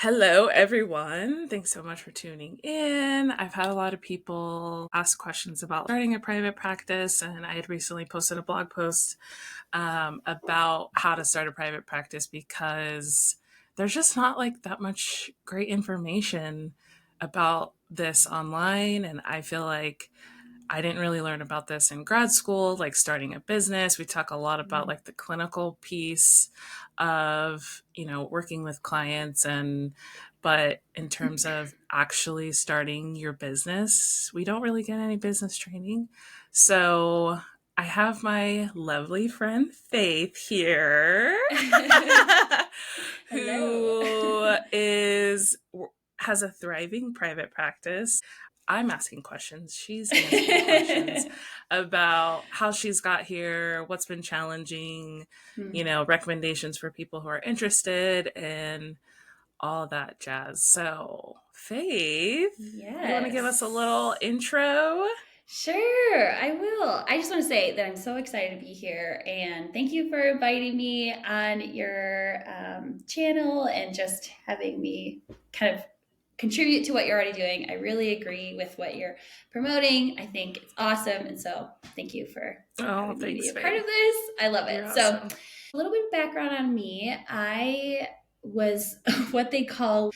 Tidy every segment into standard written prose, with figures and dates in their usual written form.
Hello, everyone. Thanks so much for tuning in. I've had a lot of people ask questions about starting a private practice, and I had recently posted a blog post about how to start a private practice because there's just not like that much great information about this online. And I feel like I didn't really learn about this in grad school, like starting a business. We talk a lot about like the clinical piece of, working with clients but in terms of actually starting your business, we don't really get any business training. So I have my lovely friend Faith here Hello. who is has a thriving private practice. I'm asking questions. She's answering questions about how she's got here, what's been challenging, recommendations for people who are interested, and all that jazz. So, Faith, you want to give us a little Yes. intro? Sure, I will. I just want to say that I'm so excited to be here and thank you for inviting me on your channel and just having me kind of contribute to what you're already doing. I really agree with what you're promoting. I think it's awesome. And so thank you for Oh, having me be thanks, a part Faith. of this. I love You're it. So, awesome. a little bit of background on me. I was what they call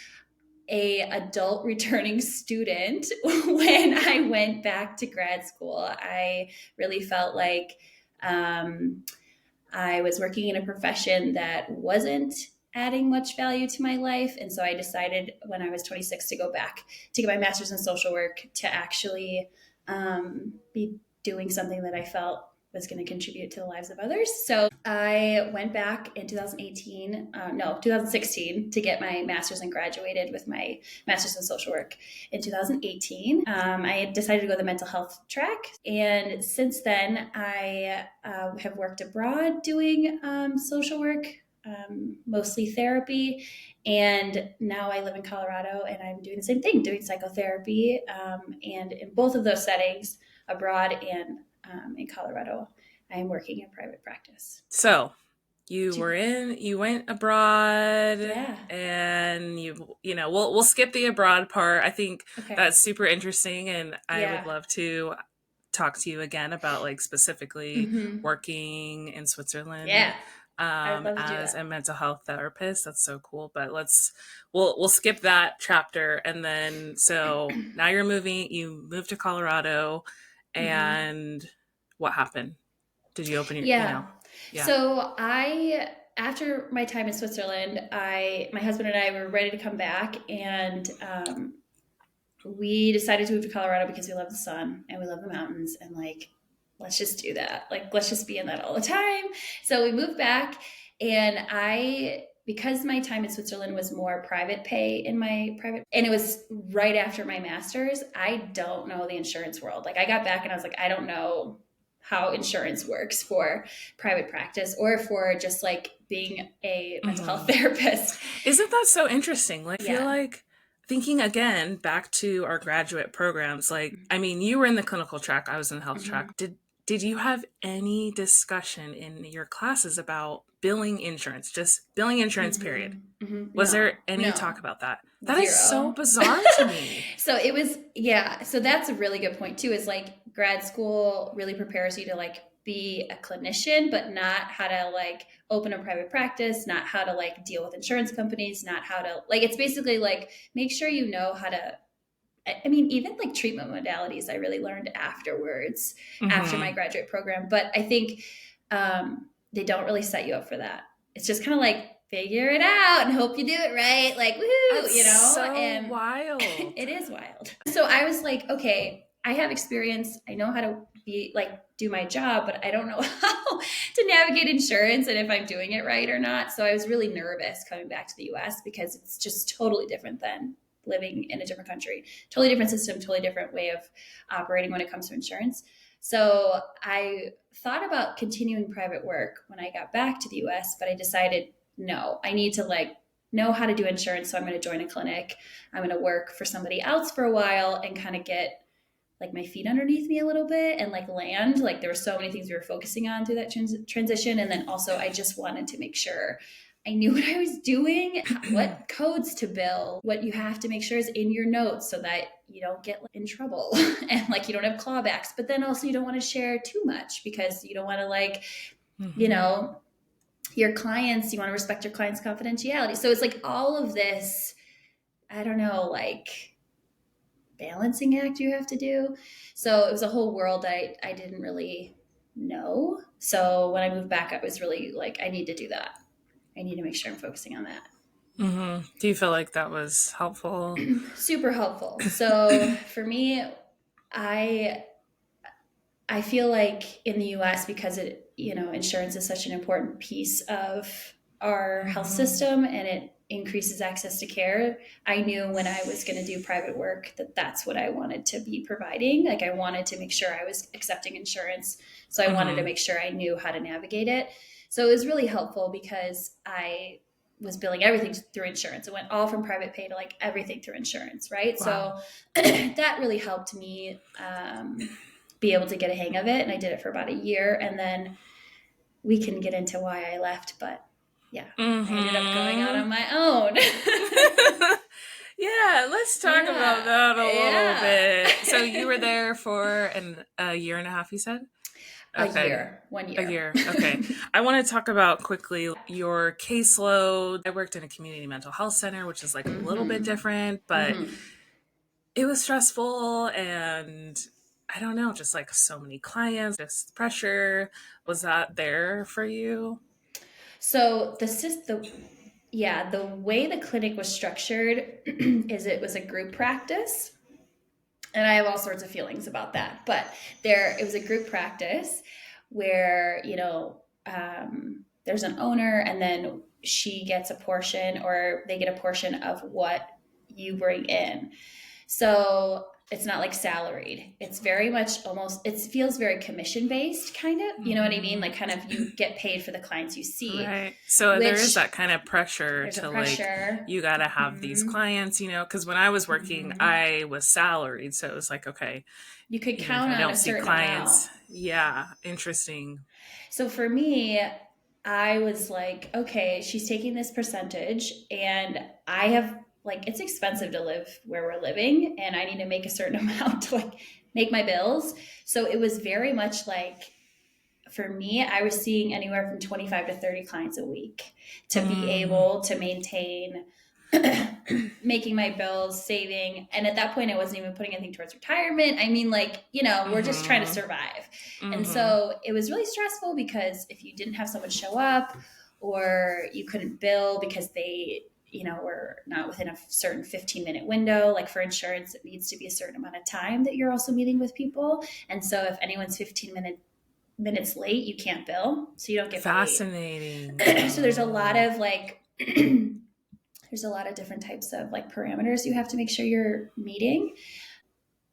a adult returning student when I went back to grad school. I really felt like um, I was working in a profession that wasn't adding much value to my life. And so I decided when I was 26 to go back to get my master's in social work to actually be doing something that I felt was going to contribute to the lives of others. So I went back in 2016 to get my master's and graduated with my master's in social work in 2018. I decided to go the mental health track. And since then, I have worked abroad doing social work, mostly therapy. And now I live in Colorado and I'm doing the same thing, doing psychotherapy. And in both of those settings, abroad and in Colorado, I am working in private practice. So, you went abroad, Yeah. and we'll skip the abroad part. I think Okay. that's super interesting, and I would Yeah. love to talk to you again about like specifically Mm-hmm. working in Switzerland Yeah. I would love to do as that. a mental health therapist. That's so cool. But we'll skip that chapter, and then so now you moved to Colorado, Mm-hmm. and what happened? Did you open Yeah. yeah. So after my time in Switzerland, my husband and I were ready to come back, and we decided to move to Colorado because we love the sun and we love the mountains, and like, let's just do that. Like, let's just be in that all the time. So we moved back, and because my time in Switzerland was more private pay in my private, and it was right after my master's, I don't know the insurance world. Like, I got back and I was like, I don't know how insurance works for private practice or for just like being a mental health Mm-hmm. therapist. Isn't that so interesting? Like, I feel Yeah. like thinking again back to our graduate programs, like, I mean, you were in the clinical track, I was in the health Mm-hmm. track. Did you have any discussion in your classes about billing insurance, just billing insurance, period? Mm-hmm. Mm-hmm. Was No, there any no, talk about that? That is so zero. bizarre to me. So it was, yeah. So that's a really good point too. Is like grad school really prepares you to like be a clinician, but not how to like open a private practice, not how to like deal with insurance companies, not how to like. It's basically like make sure you know how to. I mean, even like treatment modalities, I really learned afterwards, after my Mm-hmm. graduate program. But I think they don't really set you up for that. It's just kind of like figure it out and hope you do it right. Like, woohoo, That's so And wild. it is wild. So I was like, okay, I have experience. I know how to be like do my job, but I don't know how to navigate insurance and if I'm doing it right or not. So I was really nervous coming back to the US because it's just totally different than living in a different country. Totally different system, totally different way of operating when it comes to insurance. So I thought about continuing private work when I got back to the US, but I decided no, I need to like know how to do insurance. So I'm going to join a clinic. I'm going to work for somebody else for a while and kind of get like my feet underneath me a little bit and like land. Like there were so many things we were focusing on through that transition. And then also I just wanted to make sure I knew what I was doing, what codes to bill, what you have to make sure is in your notes so that you don't get in trouble and like you don't have clawbacks. But then also you don't want to share too much because you don't want to like, you know, your clients, you want to respect your clients' confidentiality. So it's like all of this, I don't know, like balancing act you have to do. So it was a whole world I didn't really know. So when I moved back, I was really like, I need to do that. I need to make sure I'm focusing on that. Do you feel like that was helpful? Super helpful. So for me, I I feel like in the US, because it, insurance is such an important piece of our health system and it increases access to care. I knew when I was going to do private work that that's what I wanted to be providing. Like I wanted to make sure I was accepting insurance. So I wanted to make sure I knew how to navigate it. So it was really helpful because I was billing everything through insurance. It went all from private pay to like everything through insurance, right? Wow. So that really helped me be able to get a hang of it. And I did it for about a year. And then we can get into why I left. But yeah, I ended up going out on my own. Yeah, let's talk about that a little bit. Yeah. So you were there for a year and a half, you said? Okay. 1 year. A year. Okay. I want to talk about quickly your caseload. I worked in a community mental health center, which is like a little bit different, but it was stressful and I don't know, just like so many clients, just pressure. Was that there for you? So the way the clinic was structured is it was a group practice. And I have all sorts of feelings about that. But it was a group practice where, there's an owner and then she gets a portion or they get a portion of what you bring in. So it's not like salaried. It's very much it feels very commission based kind of, you know what I mean? Like kind of you get paid for the clients you see. Right. So there is that kind of pressure to like, you got to have these clients, because when I was working, I was salaried. So it was like, okay, you could count on a certain clients. Amount. Yeah. Interesting. So for me, I was like, okay, she's taking this percentage and I have like, it's expensive to live where we're living and I need to make a certain amount to like make my bills. So it was very much like, for me, I was seeing anywhere from 25 to 30 clients a week to be able to maintain making my bills, saving. And at that point, I wasn't even putting anything towards retirement. I mean, like, we're just trying to survive. And so it was really stressful because if you didn't have someone show up or you couldn't bill because they, were not within a certain 15-minute window, like for insurance, it needs to be a certain amount of time that you're also meeting with people. And so if anyone's 15 minutes late, you can't bill. So you don't get Fascinating. paid. So there's a lot of like, there's a lot of different types of like parameters you have to make sure you're meeting.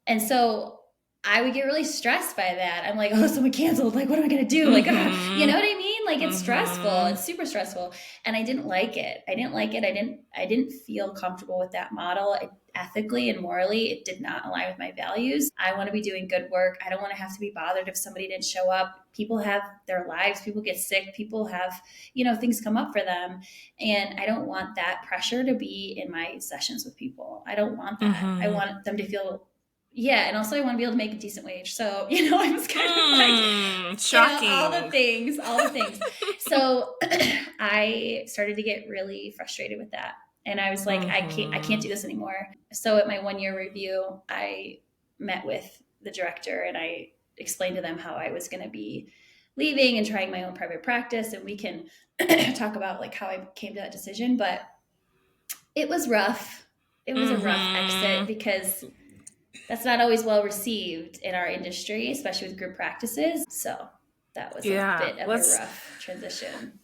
And so I would get really stressed by that. I'm like, oh, someone canceled. Like, what am I going to do? Like, you know what I mean? Like it's stressful. It's super stressful. And I didn't like it. I didn't feel comfortable with that model. Ethically and morally, it did not align with my values. I want to be doing good work. I don't want to have to be bothered if somebody didn't show up. People have their lives. People get sick. People have, things come up for them. And I don't want that pressure to be in my sessions with people. I don't want that. I want them to feel, and also I want to be able to make a decent wage. So, I was kind of like, shocking. All the things. So I started to get really frustrated with that. And I was like, I can't do this anymore. So at my 1-year review, I met with the director and I explained to them how I was going to be leaving and trying my own private practice. And we can talk about like how I came to that decision, but it was rough. It was a rough exit because that's not always well received in our industry, especially with group practices. So that was a bit of a rough transition.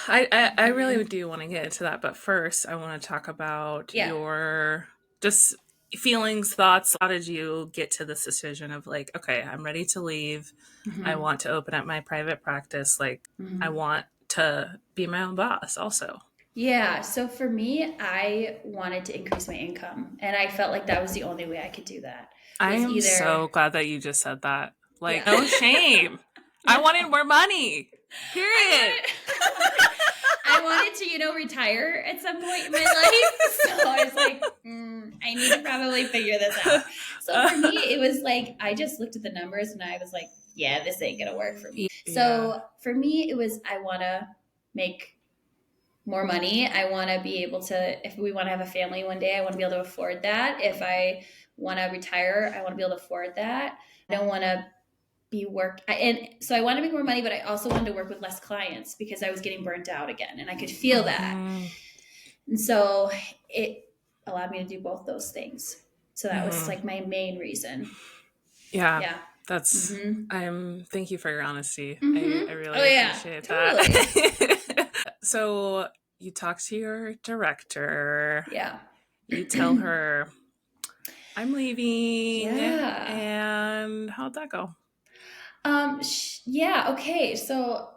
I really do want to get into that, but first I want to talk about your just feelings, thoughts. How did you get to this decision of like, okay, I'm ready to leave. I want to open up my private practice. Like I want to be my own boss also. Yeah. So for me, I wanted to increase my income and I felt like that was the only way I could do that. I am so glad that you just said that. Like, no shame. I wanted more money. Period. I wanted to, retire at some point in my life. So I was like, I need to probably figure this out. So for me, it was like, I just looked at the numbers and I was like, yeah, this ain't going to work for me. Yeah. So for me, it was, I want to make more money. I want to be able to, if we want to have a family one day, I want to be able to afford that. If I want to retire, I want to be able to afford that. I don't want to and so I wanted to make more money, but I also wanted to work with less clients because I was getting burnt out again and I could feel that. And so it allowed me to do both those things. So that was like my main reason. Yeah. That's thank you for your honesty. I really appreciate totally. that. So you talk to your director. Yeah. You tell her I'm leaving. Yeah. And how'd that go? Yeah, okay. So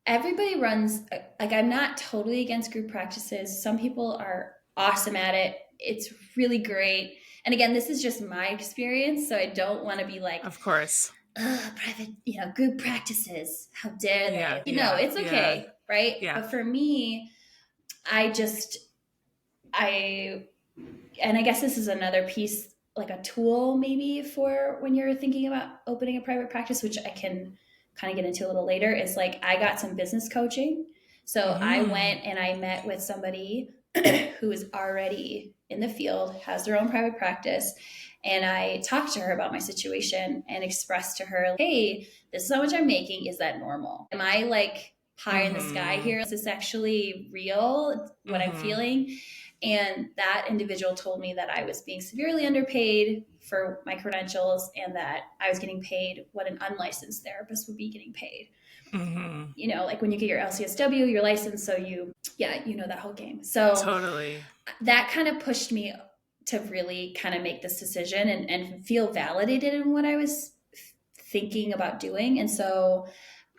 everybody runs, like, I'm not totally against group practices. Some people are awesome at it. It's really great. And again, this is just my experience, so I don't want to be like, of course, private, group practices. How dare they? Yeah, it's okay, right? Yeah. But for me, and I guess this is another piece, like a tool maybe for when you're thinking about opening a private practice, which I can kind of get into a little later, is like I got some business coaching. So I went and I met with somebody who is already in the field, has their own private practice. And I talked to her about my situation and expressed to her, hey, this is how much I'm making. Is that normal? Am I like pie in the sky here? Is this actually real? What I'm feeling? And that individual told me that I was being severely underpaid for my credentials and that I was getting paid what an unlicensed therapist would be getting paid. Like when you get your LCSW, your license, so that whole game. So totally, that kind of pushed me to really kind of make this decision and feel validated in what I was thinking about doing. And so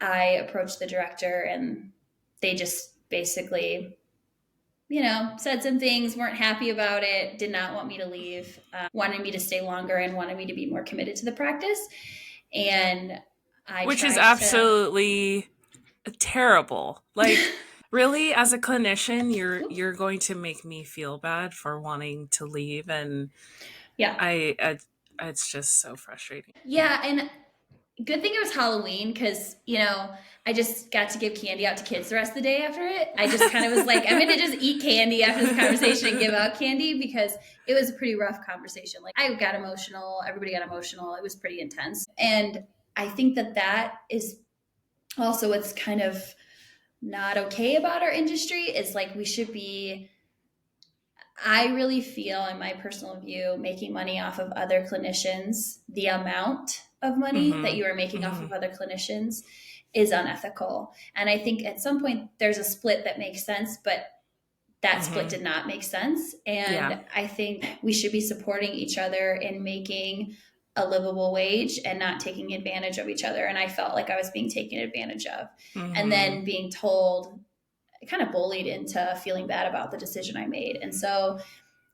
I approached the director and they just basically said some things, weren't happy about it, did not want me to leave, wanted me to stay longer and wanted me to be more committed to the practice. And which is absolutely terrible. Like, really, as a clinician, you're going to make me feel bad for wanting to leave. And it's just so frustrating. Yeah. And good thing it was Halloween because, I just got to give candy out to kids the rest of the day after it. I just kind of was like, I'm going to just eat candy after this conversation and give out candy because it was a pretty rough conversation. Like I got emotional. Everybody got emotional. It was pretty intense. And I think that is also what's kind of not okay about our industry is like we should be, I really feel in my personal view, making money off of other clinicians, the amount of money that you are making off of other clinicians is unethical. And I think at some point there's a split that makes sense, but that split did not make sense. And I think we should be supporting each other in making a livable wage and not taking advantage of each other. And I felt like I was being taken advantage of and then being told, kind of bullied into feeling bad about the decision I made. And so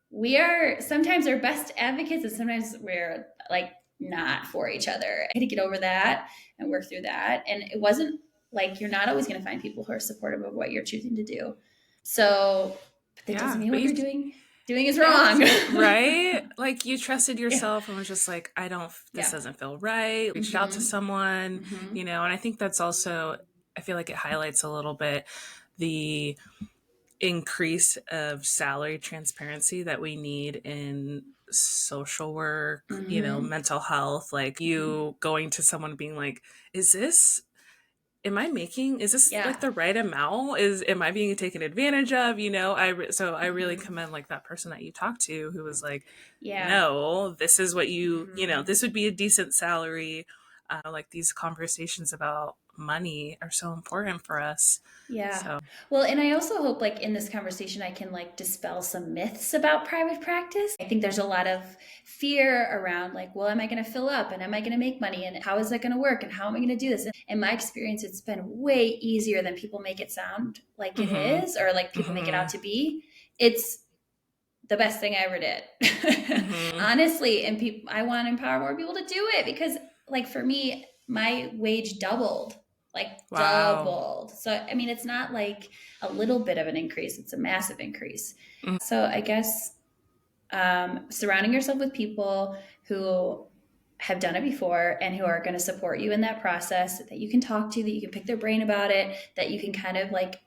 we are sometimes our best advocates and sometimes we're like not for each other. I had to get over that and work through that. And it wasn't like you're not always going to find people who are supportive of what you're choosing to do. So that doesn't mean what you're doing is wrong. Right? Like you trusted yourself and was just like, this doesn't feel right. Reached out to someone, and I think that's also, I feel like it highlights a little bit the increase of salary transparency that we need in social work, mental health, like you going to someone being like, is this like the right amount? Am I being taken advantage of? I really commend like that person that you talked to who was like, no, this is what this would be a decent salary. Like these conversations about money are so important for us. Yeah. So. Well, and I also hope like in this conversation, I can like dispel some myths about private practice. I think there's a lot of fear around like, well, am I going to fill up and am I going to make money and how is that going to work and how am I going to do this? And in my experience, it's been way easier than people make it sound like it is or like people make it out to be. It's the best thing I ever did, honestly. And I want to empower more people to do it because like for me, my wage doubled like Wow. doubled. So, I mean, it's not like a little bit of an increase, it's a massive increase. Mm. So, I guess surrounding yourself with people who have done it before and who are going to support you in that process, that you can talk to, that you can pick their brain about it, that you can kind of like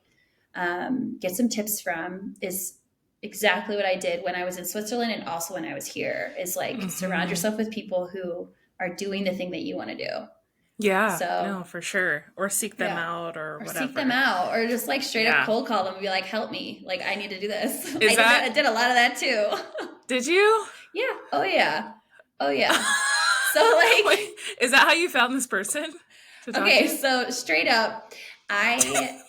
get some tips from, is exactly what I did when I was in Switzerland and also when I was here. Is like surround Hmm. yourself with people who are doing the thing that you want to do. Yeah, So no, for sure. Or seek them yeah. out or Or seek them whatever. out, or just like straight up Yeah. cold call them and be like, "Help me! Like, I need to do this." Is I that, did a lot of that too. did you? Yeah. Oh yeah. Oh yeah. So like, Wait, is that how you found this person to talk okay, to? so straight up, I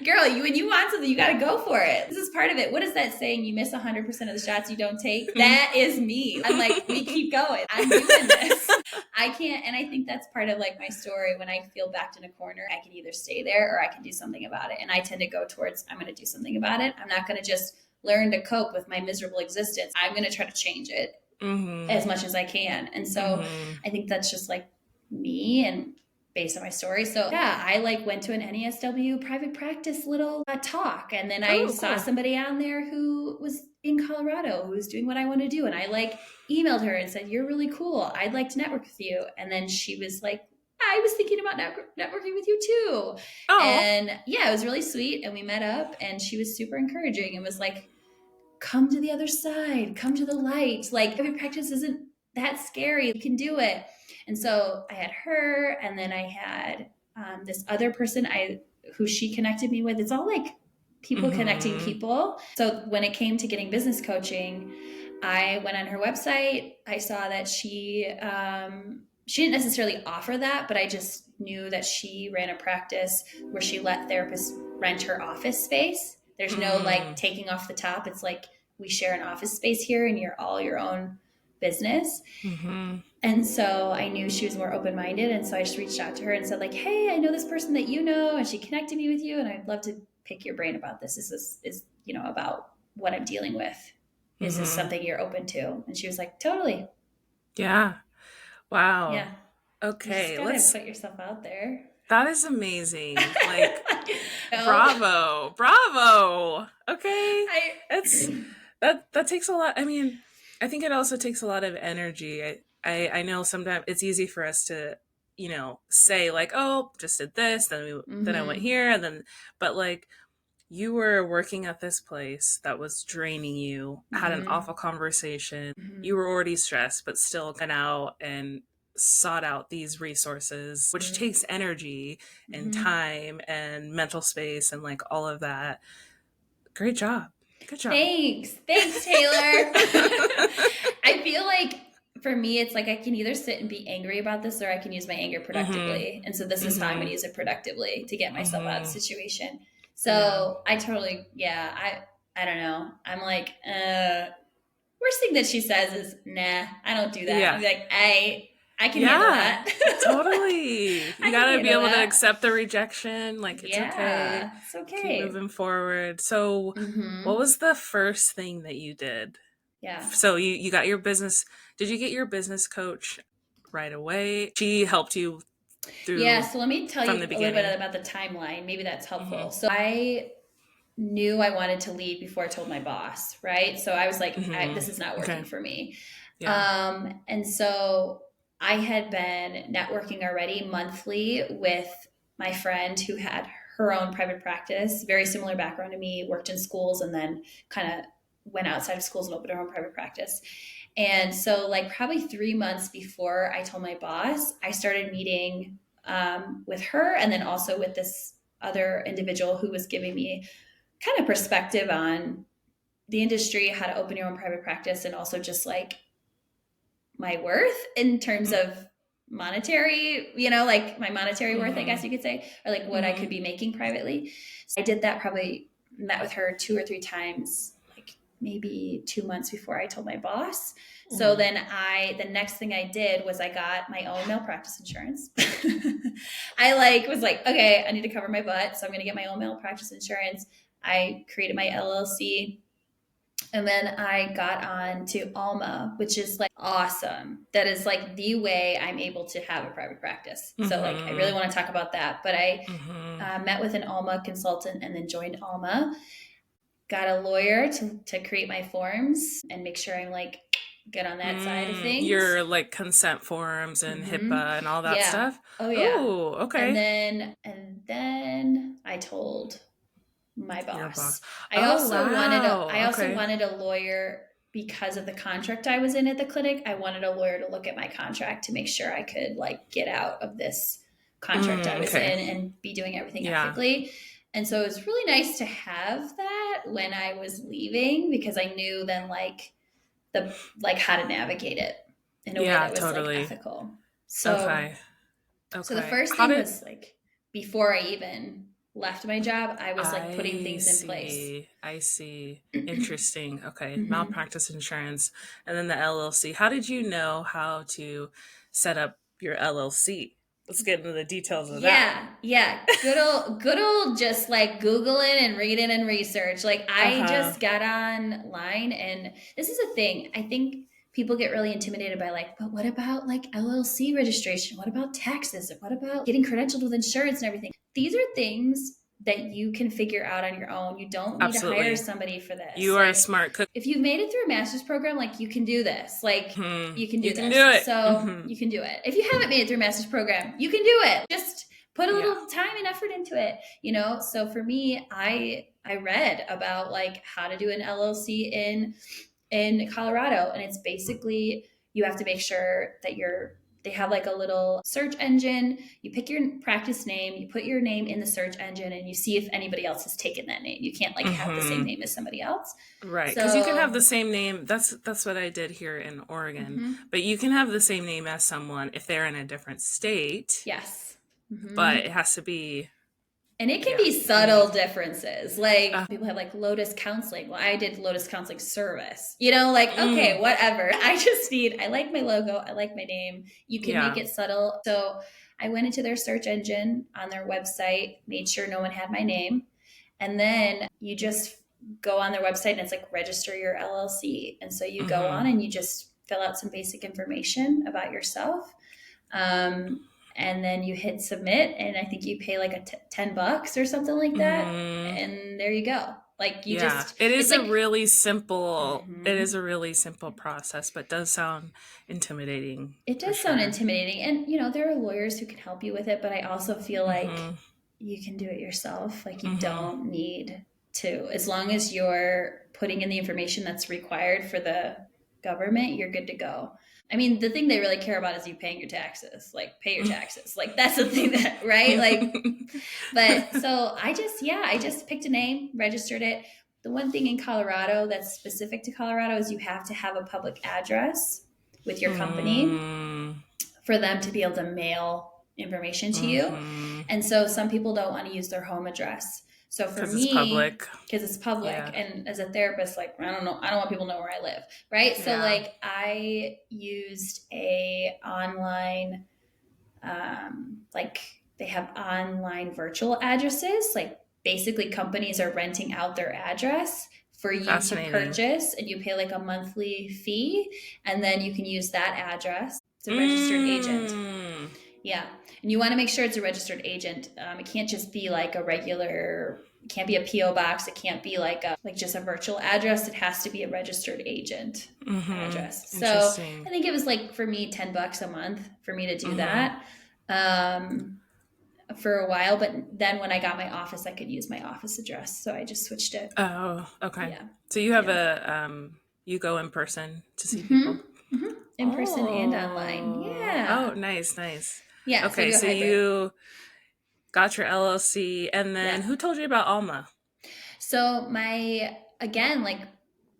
girl, you when you want something, you got to go for it. This is part of it. What is that saying? You miss 100% of the shots you don't take. That is me. I'm like, we keep going. I'm doing this. I can't, and I think that's part of like my story. When I feel backed in a corner, I can either stay there or I can do something about it. And I tend to go towards, I'm going to do something about it. I'm not going to just learn to cope with my miserable existence. I'm going to try to change it Hmm. as much as I can. And so Hmm. I think that's just like me and based on my story. So yeah, I like went to an NESW private practice little talk, and then I Oh, saw cool. somebody on there who was in Colorado who was doing what I want to do, and I like emailed her and said, "You're really cool. I'd like to network with you." And then she was like, "I was thinking about networking with you too." Oh. And yeah, it was really sweet, and we met up, and she was super encouraging and was like, come to the other side, come to the light. Like, private practice isn't that scary. You can do it. And so I had her, and then I had this other person who she connected me with. It's all like people connecting Hmm. people. So when it came to getting business coaching, I went on her website. I saw that she didn't necessarily offer that, but I just knew that she ran a practice where she let therapists rent her office space. There's no like Mm. taking off the top. It's like we share an office space here and you're all your own business. Hmm. And so I knew she was more open minded. And so I just reached out to her and said, like, hey, I know this person that you know, and she connected me with you. And I'd love to pick your brain about this. Is about what I'm dealing with. Is this Hmm. something you're open to? And she was like, totally. Yeah. Wow. Yeah. You just Okay, got to let's, put yourself out there. that is amazing. Like, No, bravo. Bravo. Okay. It's, I, that takes a lot. I mean, I think it also takes a lot of energy. I know sometimes it's easy for us to, say like, oh, just did this, then I went mm-hmm, here, and then, but like, you were working at this place that was draining you, had an mm-hmm, awful conversation, you mm-hmm, were already stressed, but still went out and sought out these resources, which takes energy and mm-hmm. time and mental space and like all of that. Great job. Good job. Thanks, Taylor. I feel like for me, it's like I can either sit and be angry about this or I can use my anger Mhm. productively. And so this is how I'm going to Mhm. use it productively to get myself out of the Mhm. situation. Yeah. So I totally, yeah, I don't know. I'm like, worst thing that she says is, nah, I don't do that. I'm Yeah. like, I can handle Yeah. that. Totally. You I can got to be handle able to that. accept the rejection. Like, it's okay. Yeah, it's Keep okay. moving forward. So, what Mm-hmm. was the first thing that you did? Yeah. So, you got your business. Did you get your business coach right away? She helped you Yeah, through so let me tell from you the a little bit beginning. about the timeline. Maybe that's Mhm. helpful. So I knew I wanted to lead before I told my boss, right? So I was like, Mhm. this is not working Okay. for me. Yeah. And so I had been networking already monthly with my friend who had her own private practice, very similar background to me, worked in schools and then kind of went outside of schools and opened her own private practice. And so, like, probably 3 months before I told my boss, I started meeting with her and then also with this other individual who was giving me kind of perspective on the industry, how to open your own private practice, and also just like my worth in terms of monetary, like my monetary worth, I guess Mhm. you could say, or like what I could Mhm. be making privately. So I did that, probably met with her 2 or 3 times, like maybe 2 months before I told my boss. So Mhm. then the next thing I did was I got my own malpractice insurance. I like was like, okay, I need to cover my butt. So I'm going to get my own malpractice insurance. I created my LLC And then I got on to Alma, which is like awesome. That is like the way I'm able to have a private practice. So like I really Mm-hmm. want to talk about that. But I Mm-hmm. met with an Alma consultant and then joined Alma. Got a lawyer to create my forms and make sure I'm like good on that side of things. Your like consent forms and Mm-hmm. HIPAA and all that Yeah. stuff. Oh yeah. Oh, okay. And then I told my Your boss. boss. Oh, wow. I also Okay. wanted a lawyer because of the contract I was in at the clinic. I wanted a lawyer to look at my contract to make sure I could like get out of this contract I was Okay. in and be doing everything Yeah. ethically. And so it was really nice to have that when I was leaving because I knew then like how to navigate it in a way Yeah, that was like totally. ethical. Okay. So the Okay. first How thing did was like before I even left my job, I was like putting I things in place. see? I see. Interesting. Okay. Mm-hmm. Malpractice insurance and then the LLC. How did you know how to set up your LLC? Let's get into the details of that. Yeah. Good old just like Googling and reading and research. Like I Uh-huh. just got online and this is a thing. I think people get really intimidated by like, but what about like LLC registration? What about taxes? What about getting credentialed with insurance and everything? These are things that you can figure out on your own. You don't need to hire Absolutely. somebody for this. You are a Like smart cook. if you've made it through a master's program, like you can do this. Like you can You do can this. do it. So you can do it. If you haven't made it through a master's program, you can do it. Just put a Yeah. little time and effort into it, you know? So for me, I read about like how to do an LLC in Colorado and it's basically you have to make sure that they have like a little search engine. You pick your practice name, you put your name in the search engine and you see if anybody else has taken that name. You can't like have the same Mm-hmm. name as somebody else. Right, because you can have So, the same name. That's what I did here in Oregon. mhm. But you can have the same name as someone if they're in a different state, Yes. but Hmm. it has to be And it can yeah, be subtle unique. differences. Like Uh, people have like Lotus Counseling. Well, I did Lotus Counseling Service. You know, like, okay, mm, whatever. I like my logo. I like my name. You can make yeah. it subtle. So I went into their search engine on their website, made sure no one had my name. And then you just go on their website and it's like register your LLC. And so you go on Mm-hmm. and you just fill out some basic information about yourself. Um, and then you hit submit, and I think you pay like $10 or something like that. Mm-hmm. And there you go. Like you Yeah. just, It it's is a like, really simple it is mhm. a really simple process, but does sound intimidating It for does sound sure. intimidating. And, you know, there are lawyers who can help you with it, but I also feel like Mm-hmm. you can do it yourself. Like you Mm-hmm. don't need to, as long as you're putting in the information that's required for the government, you're good to go. I mean, the thing they really care about is you paying your taxes. Like, pay your taxes. Like, that's the thing that, right? Like, but so I just picked a name, registered it. The one thing in Colorado that's specific to Colorado is you have to have a public address with your company Mm, for them to be able to mail information to you. mm-hmm. And so some people don't want to use their home address. So for Because it's me, public. because it's public Yeah. and as a therapist, like I don't know, I don't want people to know where I live, right? So Yeah. like I used a online like they have online virtual addresses. Like basically companies are renting out their address for you to Fascinating. purchase and you pay like a monthly fee and then you can use that address. It's a registered agent. Mm. Yeah. And you want to make sure it's a registered agent. It can't just be like a regular, it can't be a PO box. It can't be like just a virtual address. It has to be a registered agent Mm-hmm. address. So I Interesting. think it was like for me $10 a month for me to do Mm-hmm. that um, for a while. But then when I got my office, I could use my office address. So I just switched it. Oh, okay. Yeah. So you have Yeah. you go in person to see Mm-hmm. people? Mm-hmm. In person and online. Oh, Yeah. nice, nice. Yeah. So I Okay, do a so hybrid. you got your LLC, and Yeah. then who told you about Alma? So my again, like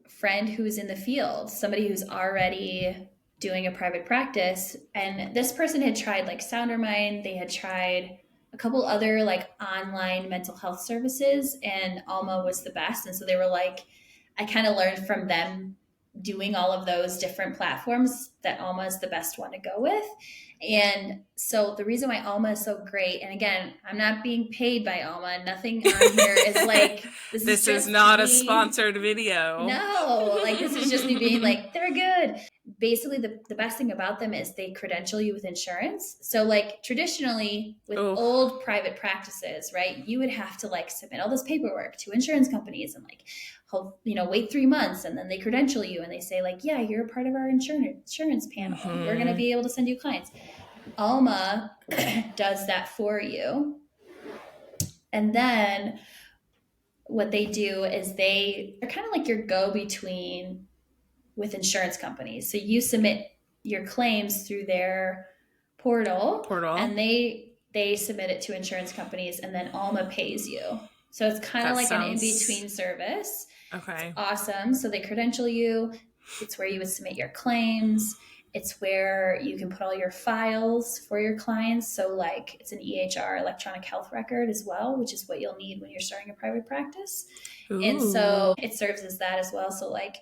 friend who's in the field, somebody who's already doing a private practice, and this person had tried like Soundermind, they had tried a couple other like online mental health services, and Alma was the best. And so they were like, I kind of learned from them doing all of those different platforms, that Alma is the best one to go with. And so the reason why Alma is so great, and again, I'm not being paid by Alma. Nothing on here is like, this is This is just not a me. sponsored video. No, like this is just me being like, they're good. Basically, the best thing about them is they credential you with insurance. So, like traditionally with Oh, old private practices, right, you would have to like submit all this paperwork to insurance companies and like, wait 3 months, and then they credential you and they say like, yeah, you're a part of our insurance panel and we're going to mm-hmm. be able to send you clients. Alma does that for you. And then what they do is they're kind of like your go between with insurance companies. So you submit your claims through their portal, Portal. and they submit it to insurance companies, and then Alma pays you. So it's kind of That like an sounds in-between service. It's okay. awesome. So they credential you. It's where you would submit your claims. It's where you can put all your files for your clients. So, like, it's an EHR, electronic health record, as well, which is what you'll need when you're starting a private practice. And Ooh. so it serves as that as well. So, like,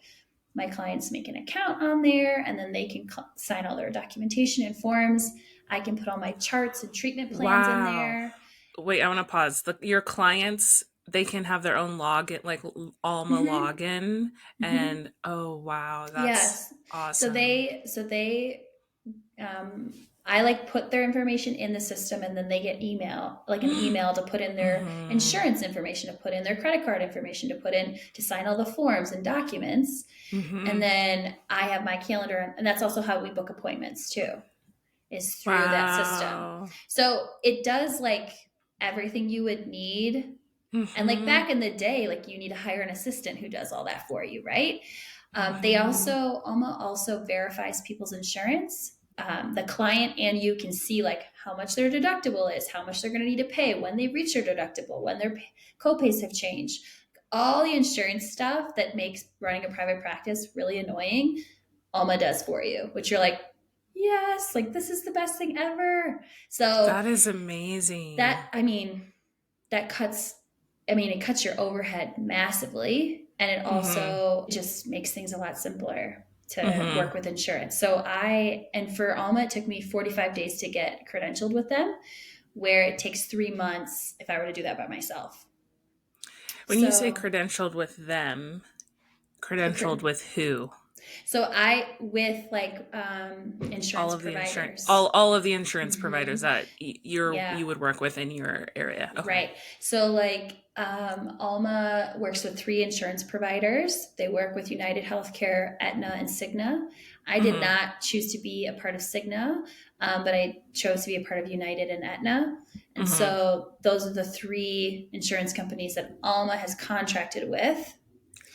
my clients make an account on there, and then they can sign all their documentation and forms. I can put all my charts and treatment plans in Wow. there. Wait, I want to pause. Your clients, they can have their own login, like Alma Mm-hmm. login, Mm-hmm. and oh wow, that's Yes. So awesome. they um, I like put their information in the system, and then they get an email to put in their Mm-hmm. insurance information, to put in their credit card information, to put in to sign all the forms and documents. And Mm-hmm. then I have my calendar, and that's also how we book appointments too, is through that system. Wow. So it does like everything you would need. And like Mm-hmm. back in the day, like you need to hire an assistant who does all that for you, right? They Mm-hmm. also Alma also verifies people's insurance. The client and you can see like how much their deductible is, how much they're going to need to pay, when they reach their deductible, when their copays have changed. All the insurance stuff that makes running a private practice really annoying, Alma does for you, which you're like, yes, like this is the best thing ever. So That is amazing. that, I mean, that cuts, it cuts your overhead massively, and it Mm-hmm. also just makes things a lot simpler to Mm-hmm. work with insurance. So and for Alma, it took me 45 days to get credentialed with them, where it takes 3 months if I were to do that by myself. When you say So credentialed with them, the credentialed with who? so I with like All insurance of the insurance, providers. all of the insurance providers Hmm. that Yeah. you would work with in your area. Okay. Right. So, like, Alma works with three insurance providers. They work with United Healthcare, Aetna, and Cigna. I did Mm-hmm. not choose to be a part of Cigna, but I chose to be a part of United and Aetna. And Mm-hmm. so, those are the three insurance companies that Alma has contracted with.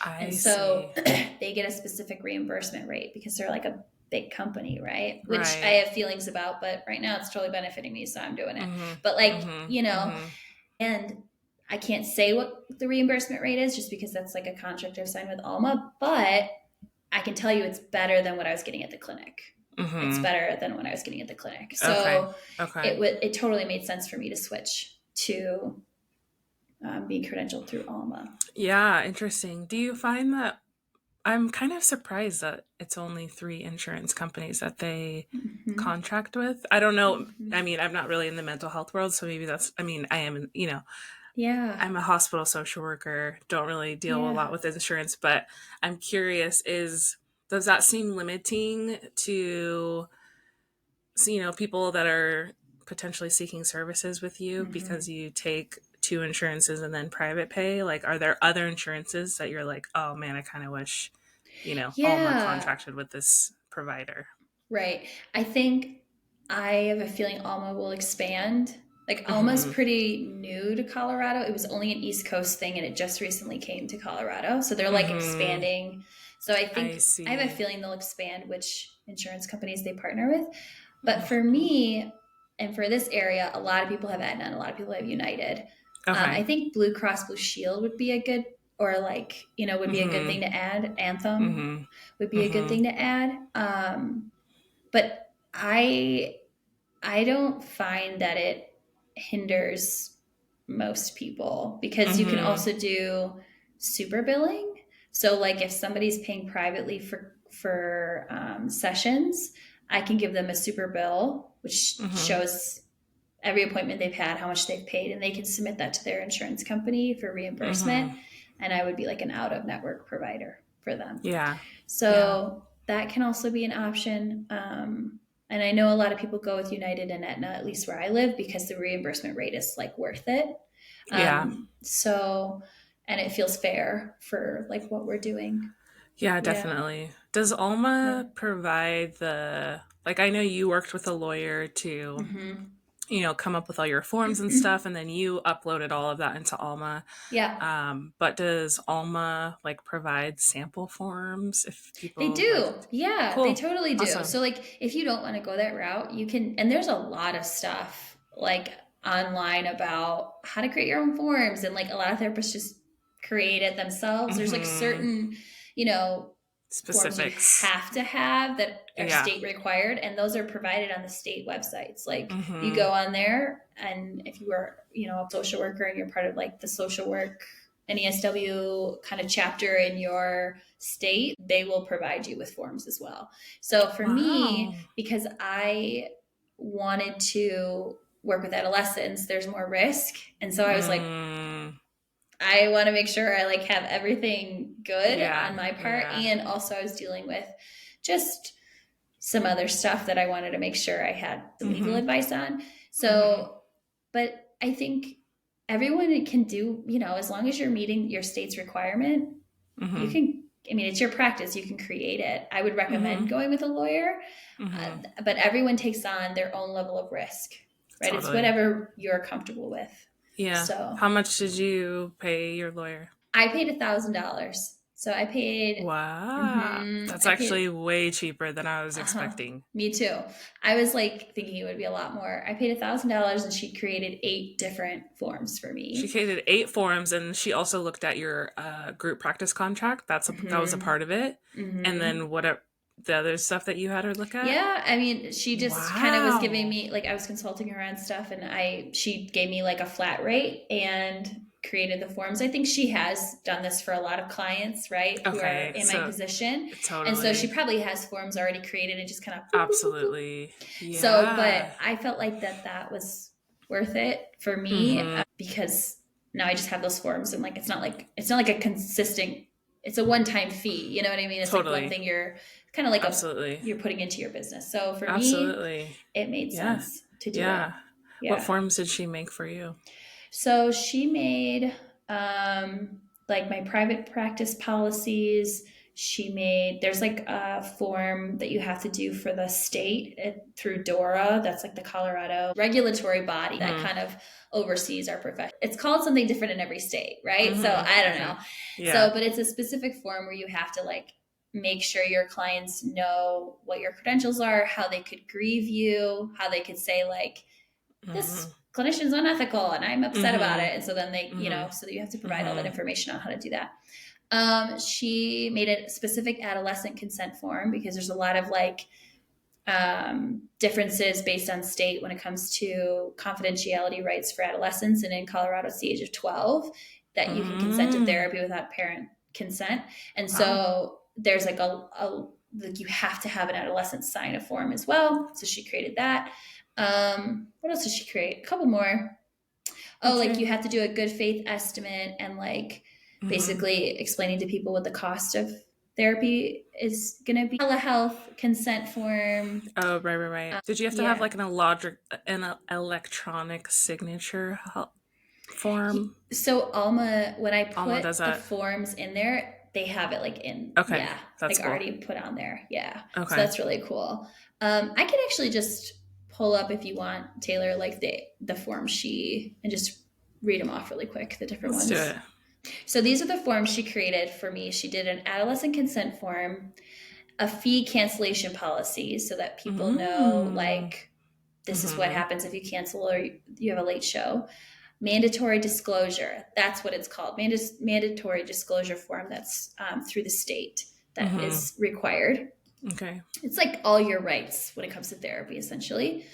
And I so, see. they get a specific reimbursement rate because they're like a big company, right? Which I Right. have feelings about, but right now it's totally benefiting me, so I'm doing it. Mm-hmm. But, like, Mm-hmm. you know, Mm-hmm. and I can't say what the reimbursement rate is just because that's like a contract I've signed with Alma, but I can tell you it's better than what I was getting at the clinic. It's Mm-hmm. better than what I was getting at the clinic. Okay. So Okay. it totally made sense for me to switch to being credentialed through Alma. Yeah, interesting. Do you find that I'm kind of surprised that it's only three insurance companies that they Mm-hmm. contract with? I don't know. I Mm-hmm. mean, I'm not really in the mental health world, so maybe I mean, I am, Yeah. I'm a hospital social worker, don't really deal a Yeah. lot with insurance, but I'm curious does that seem limiting to people that are potentially seeking services with you because Mm-hmm. you take two insurances and then private pay? Like are there other insurances that you're like, "Oh man, I kind of wish, Alma Yeah. contracted with this provider." Right. I think I have a feeling Alma will expand. Like Alma's Mhm. pretty new to Colorado. It was only an East Coast thing and it just recently came to Colorado. So they're like Mhm. expanding. So I I think I have a see. feeling they'll expand which insurance companies they partner with. But for Mhm. me and for this area, a lot of people have Aetna and a lot of people have United. Okay. I think Blue Cross Blue Shield would be a good, or like, would be a good thing Mhm. to add. Anthem Mhm. would be a good Mhm. thing to add. But I don't find that it hinders most people because you can Mhm. also do super billing. So like if somebody's paying privately for for sessions, I can give them a super bill, which Mm-hmm. shows every appointment they've had, how much they've paid, and they can submit that to their insurance company for Mm-hmm. reimbursement. And I would be like an out of network provider for them. Yeah. Yeah. So that can also be an option. And I know a lot of people go with United and Aetna, at least where I live, because the reimbursement rate is like worth it. Yeah. So, and it feels fair for like what we're doing. Yeah, Yeah. definitely. Does Yeah. Alma provide like, I know you worked with a lawyer to, Mm-hmm. come up with all your forms and stuff, and then you uploaded all of that into Alma. Yeah. But does Alma like provide sample forms if They people like? do. Yeah, they Cool. totally do. Awesome. So like if you don't want to go that route, you can, and there's a lot of stuff like online about how to create your own forms, and like a lot of therapists just create it themselves. There's like Mm-hmm. certain, you know, forms you Specifics. have to have that are Yeah. state required, and those are provided on the state websites. Like you Mm-hmm. go on there, and if you are, a social worker and you're part of like the social work NESW kind of chapter in your state, they will provide you with forms as well. So for Wow. me, because I wanted to work with adolescents, there's more risk. And so I was like, Mm, I want to make sure I like have everything good yeah. on my part. Yeah. And also I was dealing with just some other stuff that I wanted to make sure I had the legal Mm-hmm. advice on. Mm-hmm. So, but I think everyone can do, as long as you're meeting your state's requirement, you Mm-hmm. can, I mean, it's your practice, you can create it. I would recommend Mm-hmm. going with a lawyer, Mm-hmm. but everyone takes on their own level of risk, right? It's Totally. whatever you're comfortable with. Yeah. So How much did you pay your lawyer? I paid $1,000. So I paid, Wow. That's I paid, actually way cheaper than I was uh-huh, expecting. me too. I was like thinking it would be a lot more. I paid $1,000 and she created 8 different forms for She me. created 8 forms, and she also looked at your group practice contract. That was a Mm-hmm. part of it. And Mm-hmm. then what the other stuff that you had her look at? Yeah, I mean, she just kind of was giving Wow. me like I was consulting her on stuff, and she gave me like a flat rate and created the forms. I think she has done this for a lot of clients, right, who are Okay, in my so position, and so she totally, probably has forms already created and just kind of boop, boop, boop, boop. absolutely, So, but yeah. I felt like that was worth it for me Mm-hmm. because now I just have those forms, and like it's not like a consistent. It's a one-time fee. You know what I mean? It's like one Totally, thing you're kind of like absolutely, you're putting into your business. So for me, absolutely. it made Yeah, sense to do it. yeah. What Yeah. forms did she make for you? So she made like my private practice policies. She made there's like a form that you have to do for the state through DORA. That's like the Colorado regulatory body that Mm-hmm. kind of oversees our profession. It's called something different in every state, right? So I Mm-hmm. don't Mm-hmm. know. So, Yeah. but it's a specific form where you have to like make sure your clients know what your credentials are, how they could grieve you, how they could say like Mm-hmm. this clinician's unethical and I'm upset about Mm-hmm. it. And so then they, Mm-hmm. so that you have to provide all that Mm-hmm. information on how to do that. She made a specific adolescent consent form because there's a lot of like differences based on state when it comes to confidentiality rights for adolescents. And in Colorado, it's the age of 12 that you can consent to Mm. therapy without parent consent. And Wow. so there's like like you have to have an adolescent sign a form as well. So she created that. What else did she create? A couple more. Oh, like Okay. you have to do a good faith estimate and like Mm-hmm. basically explaining to people what the cost of therapy is going to be. Telehealth consent form. Oh, right, right, right. Did you have to have Yeah. like an electronic signature form? So Alma, when I Alma does put the that. forms in there, they have it like in, Okay, yeah, that's like cool. already put on there. Yeah. So Okay, that's really cool. I can actually just pull up if you want, Taylor, like the form and just read them off really quick, the different let's do ones. it. So these are the forms she created for me. She did an adolescent consent form, a fee cancellation policy so that people know Mm. like this is what Mm-hmm. happens if you cancel or you have a late show. Mandatory disclosure, that's what it's called. Mandatory disclosure form that's through the state that Mm-hmm. is required. Okay. It's like all your rights when it comes to therapy, essentially.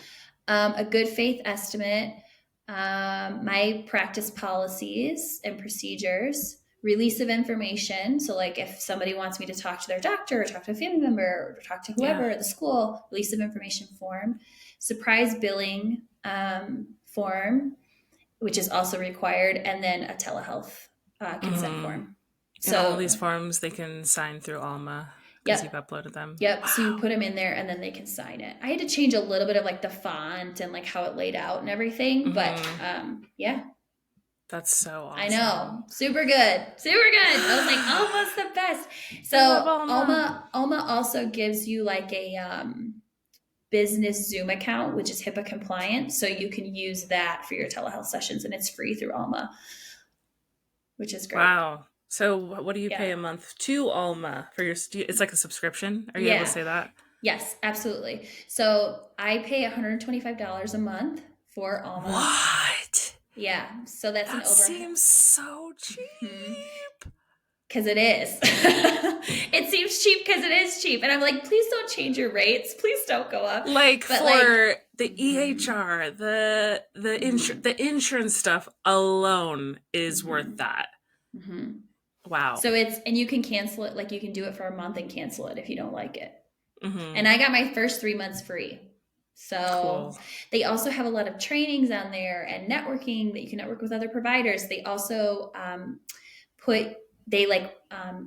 A good faith estimate, my practice policies and procedures release of information. So, like if somebody wants me to talk to their doctor or talk to a family member or talk to Yeah. whoever at the school, release of information form, surprise billing form, which is also required, and then a telehealth consent Hmm. form. And all So, these forms they can sign through Alma because you've yep, uploaded them. yep. So you Wow. put them in there and then they can sign it. I had to change a little bit of like the font and like how it laid out and everything, but Hmm. yeah, That's so I awesome. know. Super good. Super good. I was like, Alma's the best. I love So Alma. Alma also gives you like a business Zoom account, which is HIPAA compliant. So you can use that for your telehealth sessions and it's free through Alma, which is great. Wow. So what do you Yeah. pay a month to Alma for your? It's like a subscription. Are you able to Yeah. say that? Yes, absolutely. So I pay $125 a month for Alma. What? Yeah. So that's an That overhead. seems so Mhm. cheap. Because it is. It seems cheap because it is cheap. And I'm like, please don't change your rates. Please don't go up. Like But like, for the mhm, EHR, mhm, the insurance stuff alone is worth mhm, that. mhm. Wow. So it's, and you can cancel it. Like you can do it for a month and cancel it if you don't like it. Hmm. And I got my first 3 months free. So Cool. they also have a lot of trainings on there and networking that you can network with other providers. They also put they like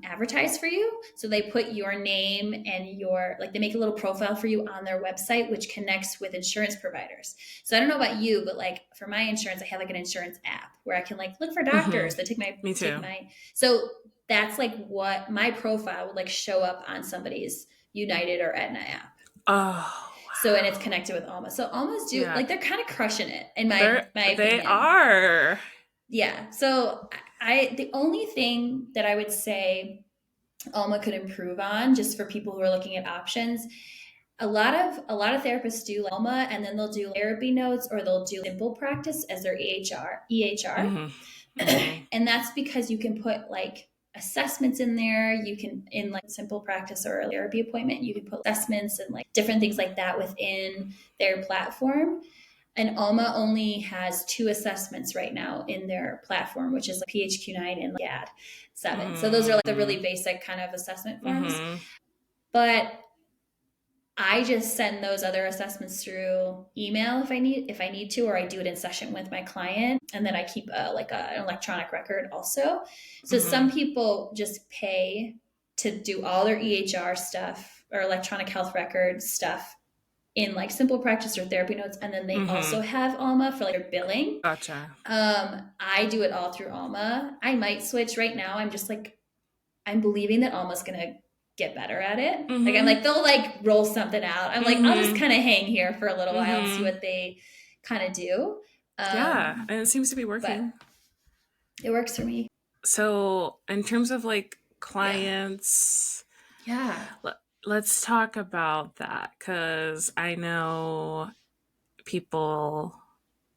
advertise for you, so they put your name and your like they make a little profile for you on their website, which connects with insurance providers. So I don't know about you, but like for my insurance I have like an insurance app where I can like look for Hmm. doctors that Me take too. my so that's like what my profile would like show up on somebody's United or Aetna app. Oh, So and it's wow. connected with Alma. So Alma's do Yeah. like they're kind of crushing it in my They opinion. are. Yeah. So I the only thing that I would say Alma could improve on, just for people who are looking at options, a lot of therapists do Alma and then they'll do therapy notes or they'll do simple practice as their EHR. Hmm. Hmm. And that's because you can put like assessments in there. You can in like simple practice or a therapy appointment, you can put assessments and like different things like that within their platform. And Alma only has two assessments right now in their platform, which is like PHQ-9 and GAD-7. So those are like the Hmm. really basic kind of assessment forms. Hmm. But I just send those other assessments through email if I need to, or I do it in session with my client, and then I keep an electronic record also. So Hmm. some people just pay to do all their EHR stuff or electronic health record stuff in like simple practice or therapy notes, and then they Hmm. also have Alma for like their billing. Gotcha. I do it all through Alma. I might switch right now. I'm just like I'm believing that Alma's gonna get better at it. Like I'm Hmm. like they'll like roll something out. I'm like I'll just Hmm. kind of hang here for a little while and see Hmm. what they kind of do. Yeah, and it seems to be But working. it works for me. So, in terms of like Yeah, clients, yeah. let's talk about that because I know people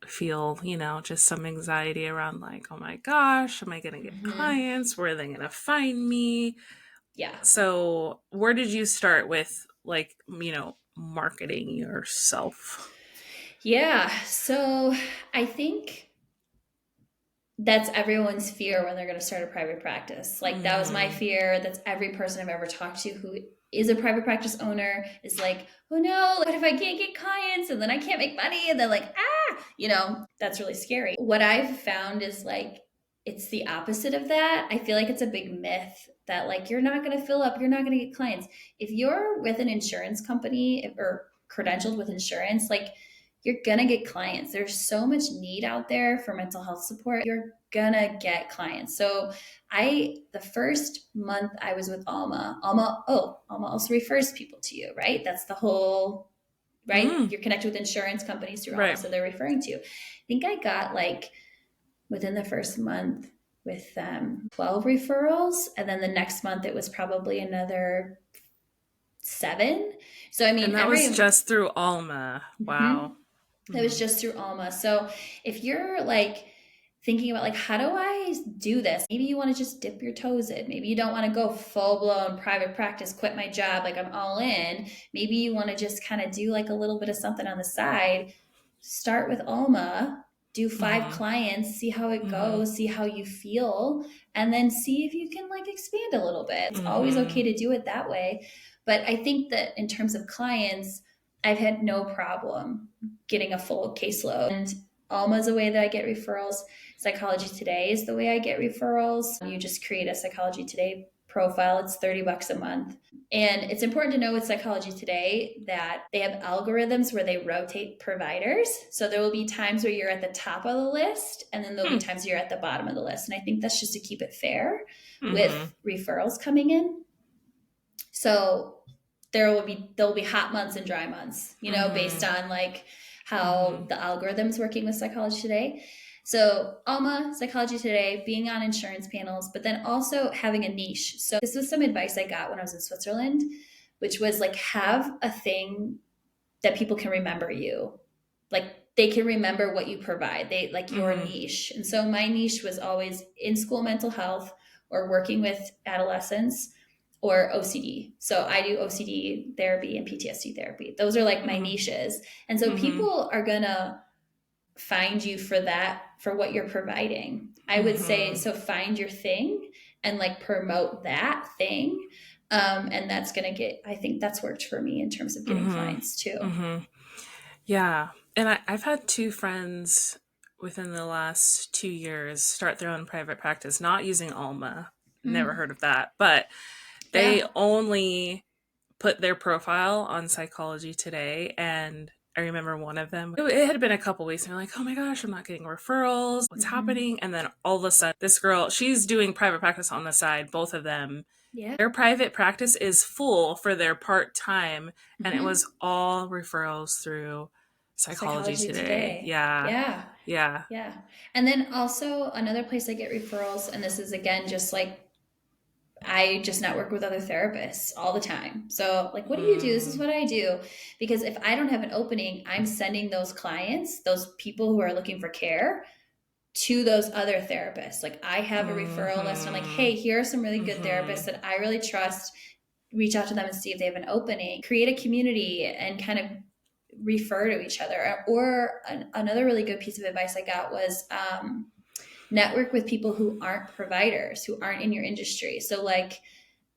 feel, just some anxiety around like, oh my gosh, am I going to get Hmm. clients? Where are they going to find me? Yeah, So, where did you start with like, marketing yourself? yeah. So I think that's everyone's fear when they're going to start a private practice. Like that was my Hmm. fear. That's every person I've ever talked to who is a private practice owner is like, oh no, what if I can't get clients and then I can't make money? And then like, that's really scary. What I've found is like, it's the opposite of that. I feel like it's a big myth that like, you're not going to fill up, you're not going to get clients. If you're with an insurance company or credentialed with insurance, like you're gonna get clients. There's so much need out there for mental health support. You're gonna get clients. So the first month I was with Alma also refers people to you, right? That's the whole, right? Mm, You're connected with insurance companies through Alma, right. so they're referring to you. I think I got like within the first month with 12 referrals. And then the next month it was probably another 7. So I mean, And that was just through Alma. Wow. Mhm. That was Hmm. just through Alma. So if you're like thinking about like how do I do this? Maybe you want to just dip your toes in. Maybe you don't want to go full blown private practice, quit my job, like I'm all in. Maybe you want to just kind of do like a little bit of something on the side. Start with Alma do 5 Mhm. clients, see how it Mhm. goes, see how you feel, and then see if you can like expand a little bit. It's always okay Mhm. to do it that way. But I think that in terms of clients, I've had no problem getting a full caseload. And Alma's a way that I get referrals. Psychology Today is the way I get referrals. You just create a Psychology Today profile. It's $30 a month. And it's important to know with Psychology Today that they have algorithms where they rotate providers. So there will be times where you're at the top of the list, and then there'll be Hmm. times you're at the bottom of the list. And I think that's just to keep it fair Mhm. with referrals coming in. So there'll be hot months and dry months, based Mhm. on like how Mhm. the algorithm's working with Psychology Today. So Alma, Psychology Today, being on insurance panels, but then also having a niche. So this was some advice I got when I was in Switzerland, which was like have a thing that people can remember you. Like they can remember what you provide. They like your Mhm. niche. And so my niche was always in school mental health or working with adolescents or OCD. So I do OCD therapy and PTSD therapy. Those are like my Mhm. niches. And so Mhm. people are going to find you for that, for what you're providing. I would say, Mhm. so find your thing and like promote that thing. And that's going to I think that's worked for me in terms of getting Mhm. clients too. Mhm. Yeah. And I've had two friends within the last 2 years start their own private practice, not using Alma. Never Mm, heard of that. But they yeah. only put their profile on Psychology Today. And I remember one of them, it had been a couple weeks, and they're like, oh my gosh, I'm not getting referrals. What's Mm-hmm. happening? And then all of a sudden, this girl, she's doing private practice on the side, both of them. Yeah. Their private practice is full for their part time, and it Mm-hmm. was all referrals through Psychology Psychology Today. Today. Yeah. Yeah. Yeah. Yeah. And then also another place I get referrals, and this is again just like I just network with other therapists all the time. So, like, what do you do? This is Mm. what I do. Because if I don't have an opening, I'm sending those clients, those people who are looking for care, to those other therapists. Like, I have a referral list. And I'm like, Mhm. hey, here are some really good therapists Mhm. that I really trust. Reach out to them and see if they have an opening. Create a community and kind of refer to each other. Or another really good piece of advice I got was network with people who aren't providers, who aren't in your industry. So, like,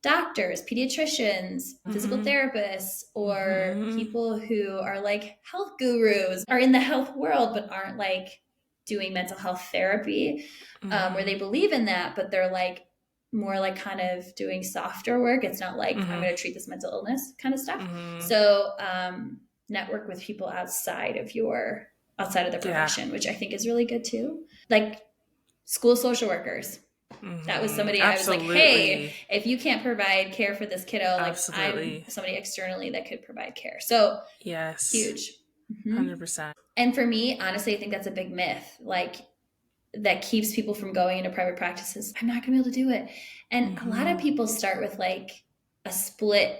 doctors, pediatricians, physical Mhm. therapists, or Mhm. people who are like health gurus, are in the health world, but aren't like doing mental health therapy, where they Mhm. believe in that, but they're like more like kind of doing softer work. It's not like I'm Mhm. going to treat this mental illness kind of stuff. Mhm. So, network with people outside of the Yeah. profession, which I think is really good too. Like school social workers, that was Mhm. somebody I was like, hey, Absolutely. if you can't provide care for this kiddo, like I'm Absolutely. somebody externally that could provide care. So Yes. huge. Hmm. 100%. And for me, honestly, I think that's a big myth. Like that keeps people from going into private practices. I'm not going to be able to do it. And a lot of Mhm. people start with like a split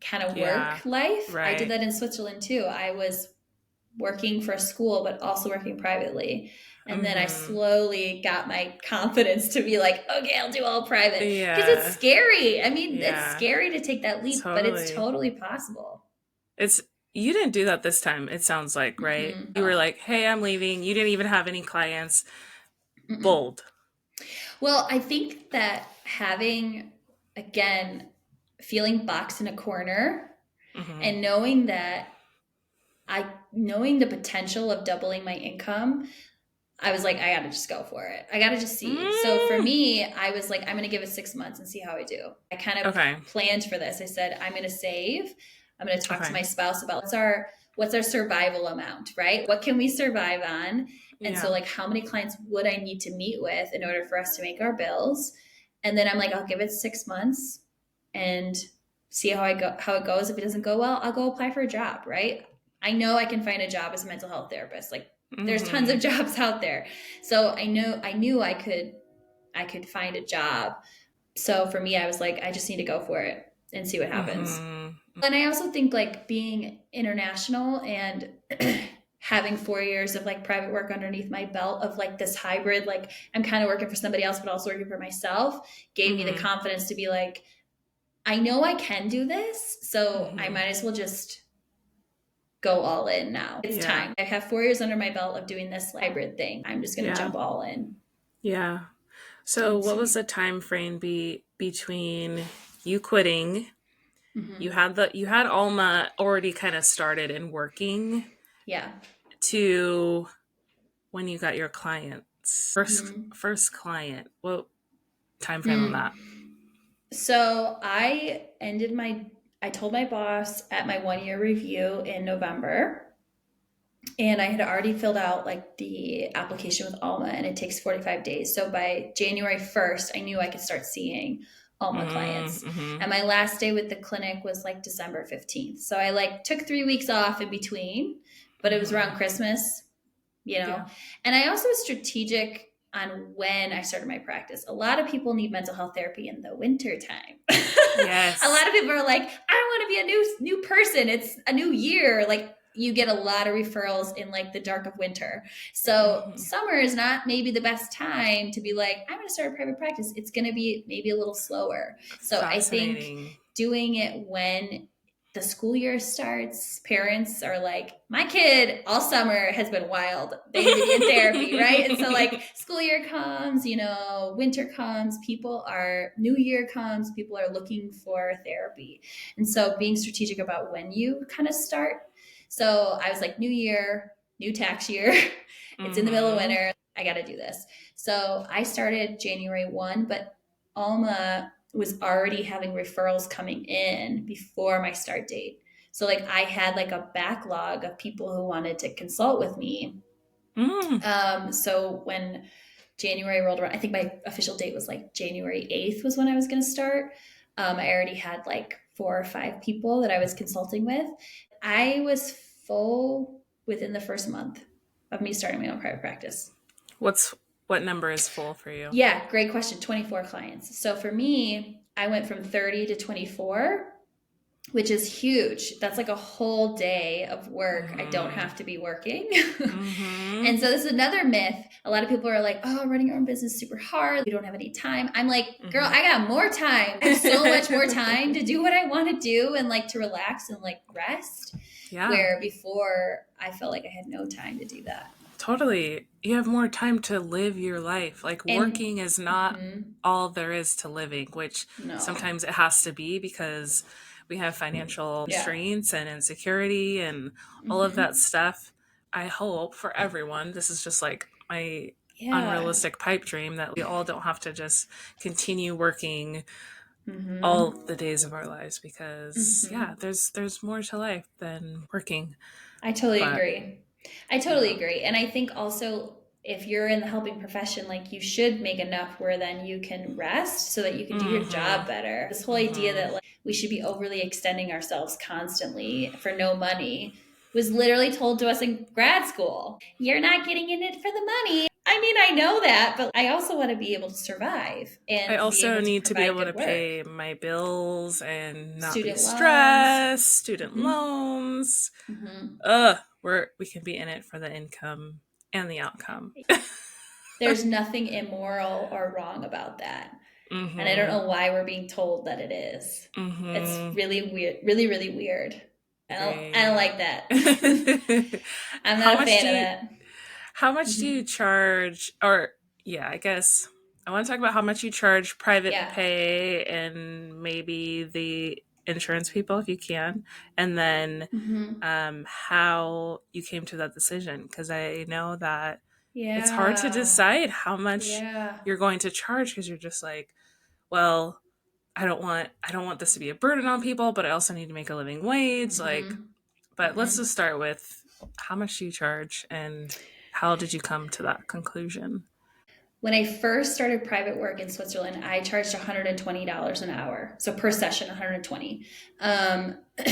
kind of Yeah. work life. I did Right. that in Switzerland too. I was working for a school, but also working privately. And then I Mhm. slowly got my confidence to be like, okay, I'll do all private because it's Yeah. scary. I mean, it's Yeah. scary to take that leap, but it's Totally. totally possible. It's you didn't do that this time, it sounds like, right? Mm-mm, You were no. like, "Hey, I'm leaving." You didn't even have any clients. Mm-mm. Bold. Well, I think that having, again, feeling boxed in a corner Mhm. and knowing the potential of doubling my income, I was like, I gotta just go for it. I gotta just see. So for Mm. me, I was like, I'm gonna give it 6 months and see how I do. I kind of Okay. planned for this. I said, I'm gonna save. I'm gonna talk to Okay. my spouse about what's our survival amount, right? What can we survive on? And so Yeah. like how many clients would I need to meet with in order for us to make our bills? And then I'm like, I'll give it 6 months and see how it goes. If it doesn't go well, I'll go apply for a job, right? I know I can find a job as a mental health therapist. Like there's tons of Mhm. jobs out there. So I knew I could find a job. So for me, I was like, I just need to go for it and see what happens. Mhm. And I also think like being international and having 4 years of like private work underneath my belt of like this hybrid, like I'm kind of working for somebody else, but also working for myself, gave me the Mhm. confidence to be like, I know I can do this. So I Mhm. might as well just go all in now. It's Yeah. time. I have 4 years under my belt of doing this hybrid thing. I'm just going to Yeah. jump all in. Yeah. So And what so, was the time frame between you quitting? mm-hmm. You had Alma already kind of started and working Yeah. to when you got your clients. Mm-hmm. First client. What time frame on Hmm. that? So I told my boss at my 1 year review in November, and I had already filled out like the application with Alma, and it takes 45 days. So by January 1st, I knew I could start seeing Alma clients. Mm-hmm. And my last day with the clinic was like December 15th. So I like took 3 weeks off in between, but it was Mm-hmm. around Christmas, you know. Yeah. And I also was strategic on when I started my practice. A lot of people need mental health therapy in the winter time. A Yes. lot of people are like, I don't want to be a new person. It's a new year. Like you get a lot of referrals in like the dark of winter. So Mm-hmm. summer is not maybe the best time to be like, I'm going to start a private practice. It's going to be maybe a little slower. So I think Fascinating. doing it when the school year starts, parents are like, my kid all summer has been wild. They need to be in therapy, right? And so like school year comes, winter comes, new year comes, people are looking for therapy. And so being strategic about when you kind of start. So I was like, new year, new tax year. It's in the middle of Mm-hmm. winter. I got to do this. So I started January 1, but Alma was already having referrals coming in before my start date. So like I had like a backlog of people who wanted to consult with me. Mm. So when January rolled around, I think my official date was like January 8th was when I was going to start. I already had like 4 or 5 people that I was consulting with. I was full within the first month of me starting my own private practice. What number is full for you? Yeah, great question. 24 clients. So for me, I went from 30 to 24, which is huge. That's like a whole day of work. I don't Mm-hmm. have to be working. Mm-hmm. And so this is another myth. A lot of people are like, oh, running your own business is super hard. You don't have any time. I'm like, girl, Mm-hmm. I got more time. I have so much more time to do what I want to do and like to relax and like rest. Yeah. Where before I felt like I had no time to do that. Totally. You have more time to live your life. Like And working is not mm-hmm, all there is to living, which no. sometimes it has to be because we have financial Yeah. constraints and insecurity and all of that Mm-hmm. stuff. I hope for everyone, this is just like my Yeah. unrealistic pipe dream that we all don't have to just continue working all Mm-hmm. the days of our lives because yeah, Mm-hmm. there's more to life than working. I totally But agree. I totally yeah. agree. And I think also if you're in the helping profession, like you should make enough where then you can rest so that you can do your Mhm. job better. This whole idea Mhm. that like we should be overly extending ourselves constantly for no money was literally told to us in grad school. You're not getting in it for the money. I mean, I know that, but I also want to be able to survive I and be also able to need to be provide able to good work. pay my bills and not be Student loans. stressed, student Mm-hmm. loans. Mm-hmm. We can be in it for the income and the outcome. There's nothing immoral or wrong about that. And I don't Mhm. know why we're being told that it is. It's Mhm. really weird, really, really weird. I don't Agree. like that. I'm how not a much fan do of you that. how much do Mm-hmm. you charge or yeah, I guess I want to talk about how much you charge private Yeah. pay and maybe the insurance people if you can. And then Mm-hmm. how you came to that decision because I know that it's hard to Yeah. decide how much Yeah. you're going to charge because you're just like, well, I don't want this to be a burden on people, but I also need to make a living wage. Like, Mm-hmm. but let's Mm-hmm. just start with how much do you charge and how did you come to that conclusion? When I first started private work in Switzerland, I charged $120 an hour. So per session, 120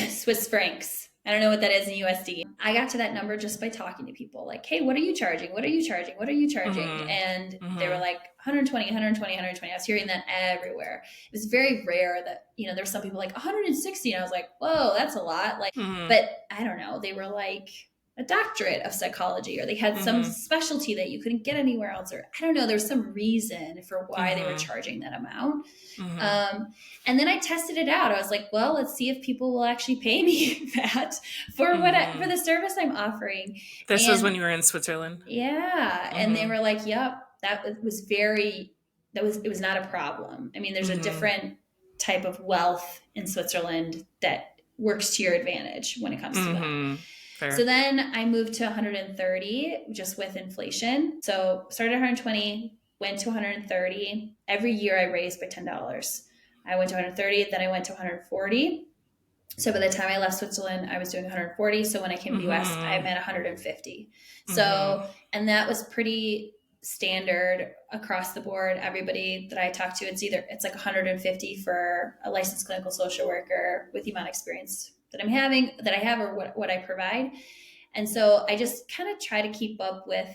Swiss francs. I don't know what that is in USD. I got to that number just by talking to people like, hey, what are you charging? What are you charging? What are you charging? Mm-hmm. And they were Mm-hmm. like 120, 120, 120. I was hearing that everywhere. It was very rare that, there's some people like 160. And I was like, whoa, that's a lot. Like, Mm-hmm. but I don't know. They were like, a doctorate of psychology, or they had some Mm-hmm. specialty that you couldn't get anywhere else, or I don't know, there's some reason for why they were Mm-hmm. charging that amount. Mm-hmm. um, and then I tested it out. I was like, well, let's see if people will actually pay me that for for Mm-hmm. the service I'm offering. This was when And you were in Switzerland. yeah, and they Mm-hmm. were like, yep, that was very, it was not a problem. I mean, there's a Mm-hmm. different type of wealth in Switzerland that works to your advantage when it comes to that. Mm-hmm. So Fair. then I moved to 130 just with inflation. So started at 120, went to 130. Every year I raised by $10. I went to 130, then I went to 140. So by the time I left Switzerland, I was doing 140. So when I came to the US, Mm-hmm. I'm at 150. Mm-hmm. So, and that was pretty standard across the board. Everybody that I talk to, it's like 150 for a licensed clinical social worker with the amount of experience that I have, or what I provide. And so I just kind of try to keep up with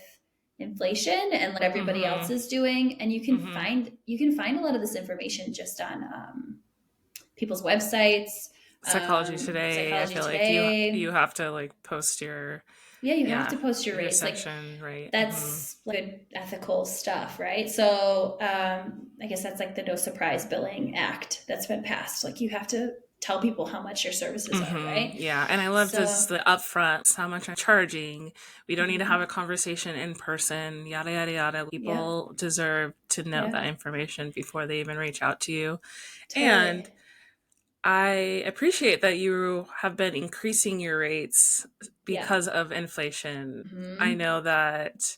inflation and what everybody else Mm-hmm. is doing. And Mm-hmm. you can find a lot of this information just on people's websites, Psychology Today, I Psychology feel like you Today. have to like post Yeah, you have to yeah, post your your rates. Like section, right? Mm-hmm. that's like good ethical stuff, right? So I guess that's like the No Surprise Billing Act that's been passed. Like you have to tell people how much your services are, Mm-hmm. right? Yeah, and I love this So the upfront how much I'm charging. We don't need to have a mhm. conversation in person. Yada yada yada. Yep, People deserve to know that yep, information before they even reach out to you. And totally. I appreciate that you have been increasing your rates Yeah. because of inflation. I Hmm. know that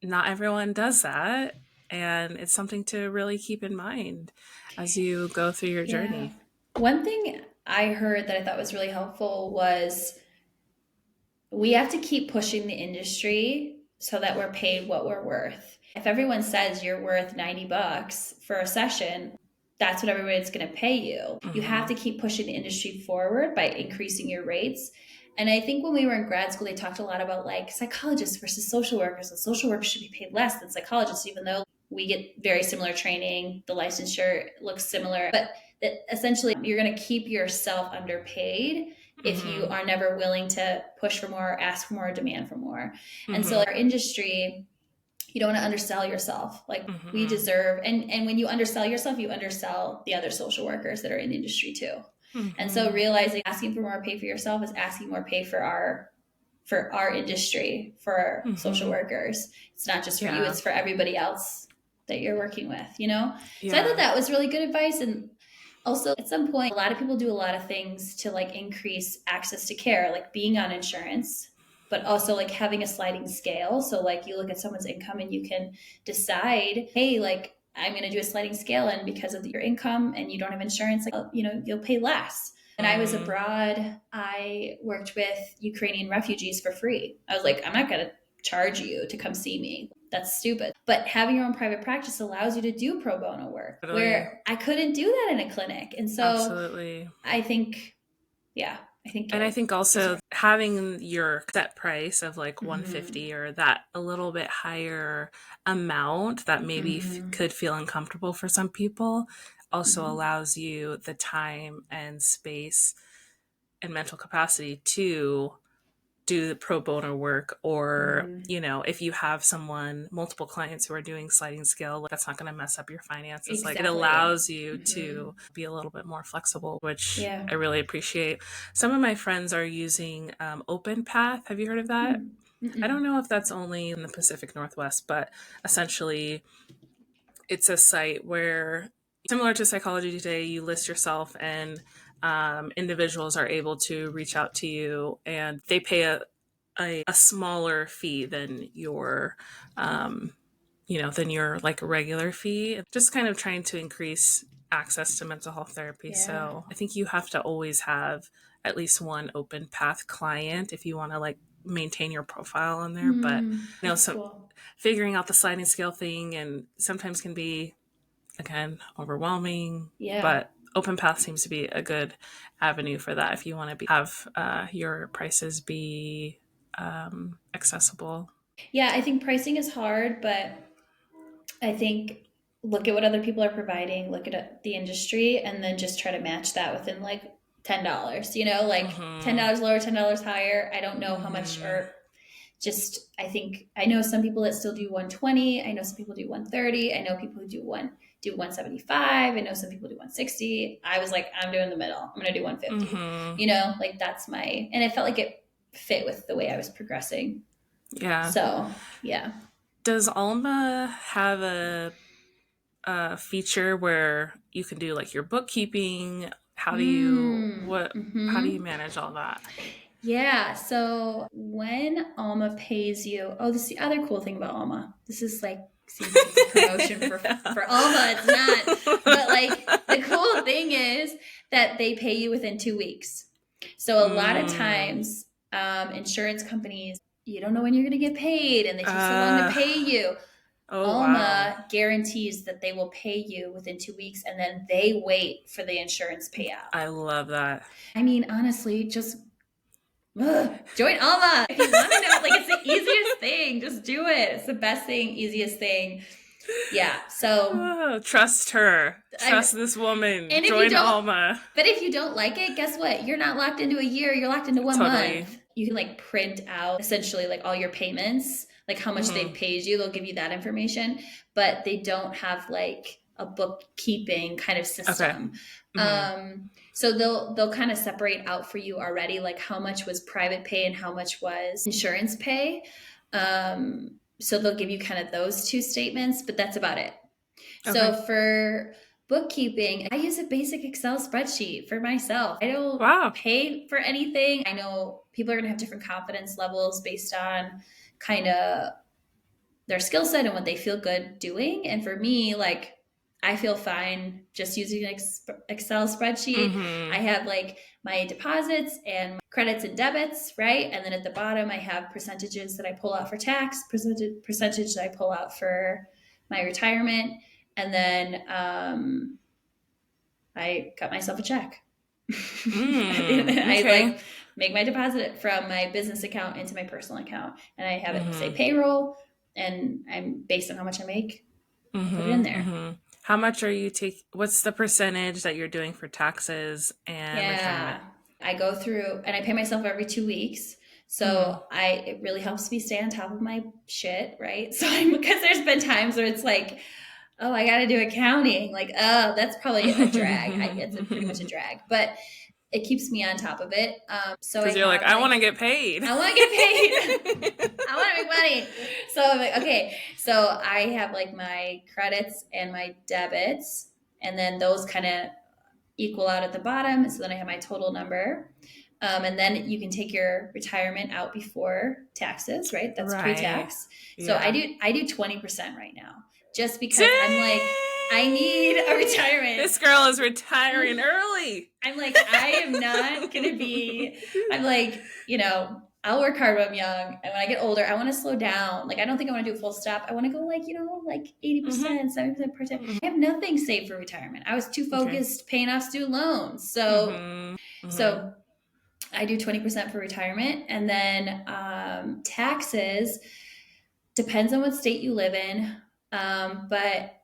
not everyone does that, and it's something to really keep in mind as you go through your Yeah. journey. One thing I heard that I thought was really helpful was we have to keep pushing the industry so that we're paid what we're worth. If everyone says you're worth $90 for a session, that's what everybody's going to pay you. You have Mm-hmm. to keep pushing the industry forward by increasing your rates. And I think when we were in grad school, they talked a lot about like psychologists versus social workers, and social workers should be paid less than psychologists, even though we get very similar training. The licensure looks similar, but that essentially you're going to keep yourself underpaid if you Mm-hmm. are never willing to push for more, ask for more, demand for more. And so Mm-hmm. our industry, you don't want to undersell yourself. Like we Mm-hmm. deserve, and when you undersell yourself, you undersell the other social workers that are in the industry too. And so Mm-hmm. realizing asking for more pay for yourself is asking more pay for our industry, for our social Mm-hmm. workers. It's not just for you, Yeah. it's for everybody else that you're working with, you know? So I thought Yeah. that was really good advice. And also, at some point, a lot of people do a lot of things to like increase access to care, like being on insurance, but also like having a sliding scale. So, like, you look at someone's income and you can decide, hey, like, I'm going to do a sliding scale, and because of your income and you don't have insurance, like, you'll pay less. When I was Mm. abroad, I worked with Ukrainian refugees for free. I was like, I'm not going to charge you to come see me. That's stupid. But having your own private practice allows you to do pro bono work Totally. where I couldn't do that in a clinic. And so Absolutely. I think, yeah, I think And I think those also are. having your set price of like Mm-hmm. 150 or that a little bit higher amount that maybe Mm-hmm. could feel uncomfortable for some people also Mm-hmm. allows you the time and space and mental capacity to do the pro bono work, or Mm-hmm. if you have multiple clients who are doing sliding scale, like, that's not going to mess up your finances. Like, it Exactly. allows you Mm-hmm. to be a little bit more flexible, which Yeah. I really appreciate. Some of my friends are using open path. Have you heard of that? I don't Mm-mm. know if that's only in the Pacific Northwest, but essentially it's a site where, similar to Psychology Today, you list yourself, and individuals are able to reach out to you, and they pay a smaller fee than um, your like regular fee. Just kind of trying to increase access to mental health therapy. Yeah. So I think you have to always have at least one open path client if you want to like maintain your profile on there. But That's so cool. figuring out the sliding scale thing and sometimes can be, again, overwhelming, Yeah. but open path seems to be a good avenue for that if you want to have your prices be accessible. Yeah. I think pricing is hard, but I think look at what other people are providing, look at the industry, and then just try to match that within like $10, you know, like Mm-hmm. $10 lower, $10 higher. I don't know how much, Mm-hmm. or just, I think I know some people that still do 120. I know some people do 130. I know people who do 175. I know some people do 160. I was like, I'm doing the middle. I'm going to do 150. Mm-hmm. You know, like that's my, and it felt like it fit with the way I was progressing. Yeah. So, yeah. Does Alma have a feature where you can do like your bookkeeping? How do you Mm-hmm. manage all that? Yeah. So when Alma pays you, oh, this is the other cool thing about Alma. This is like seems like it's a promotion for Alma. It's not, but like the cool thing is that they pay you within 2 weeks. So a lot of Mm. times, insurance companies, you don't know when you're going to get paid, and they take so long to Uh, pay you. oh wow. Alma guarantees that they will pay you within 2 weeks, and then they wait for the insurance payout. I love that. I mean, honestly, just join Alma if you want to know. Like, it's the easiest thing. Just do it. It's the best thing, easiest thing. Yeah. So Oh, trust her. I'm, Trust this woman. and if you Join don't, Alma. but if you don't like it, guess what? You're not locked into a year. You're locked into one Totally. month. You can like print out essentially like all your payments, like how much they've Mm-hmm. paid you. They'll give you that information, but they don't have like a bookkeeping kind of Okay. system. Mm-hmm. So they'll kind of separate out for you already, like how much was private pay and how much was insurance pay. So they'll give you kind of those two statements, but that's about it. So Okay. for bookkeeping, I use a basic Excel spreadsheet for myself. I don't Wow. pay for anything. I know people are going to have different confidence levels based on kind of their skill set and what they feel good doing. And for me, like, I feel fine just using an Excel spreadsheet. I Mm-hmm. have like my deposits and credits and debits, right? And then at the bottom, I have percentages that I pull out for tax, percentage that I pull out for my retirement. And then I cut myself a check. I Okay. like make my deposit from my business account into my personal account, and I have it say Mm-hmm. payroll, and I'm based on how much I make. I put it in Mm-hmm. there. Mm-hmm. How much are you what's the percentage that you're doing for taxes and retirement? Yeah, I go through and I pay myself every 2 weeks. Mm-hmm. So it really helps me stay on top of my shit, right? So I'm because there's been times where it's like, oh, I got to do accounting. Like, oh, that's probably a drag. It's pretty much a drag, but it keeps me on top of it. So I Because you're like, have I want like to get paid. I want to get paid. I want to make money. So I'm like, okay. So I have like my credits and my debits, and then those kind of equal out at the bottom. So then I have my total number. And then you can take your retirement out before taxes, right? That's Right. pre-tax. So Yeah. I do 20% right now, just because I'm like, I need a Dang! retirement. This girl is retiring early. I'm like, I am not gonna be. I'm like, I'll work hard when I'm young, and when I get older, I want to slow down. Like, I don't think I want to do a full stop. I want to go like, like Mm-hmm. 80%, 70% part time. I have nothing saved for retirement. I was too Okay. focused paying off student loans. So, Mm-hmm. Mm-hmm. so I do 20% for retirement, and then taxes depends on what state you live in. But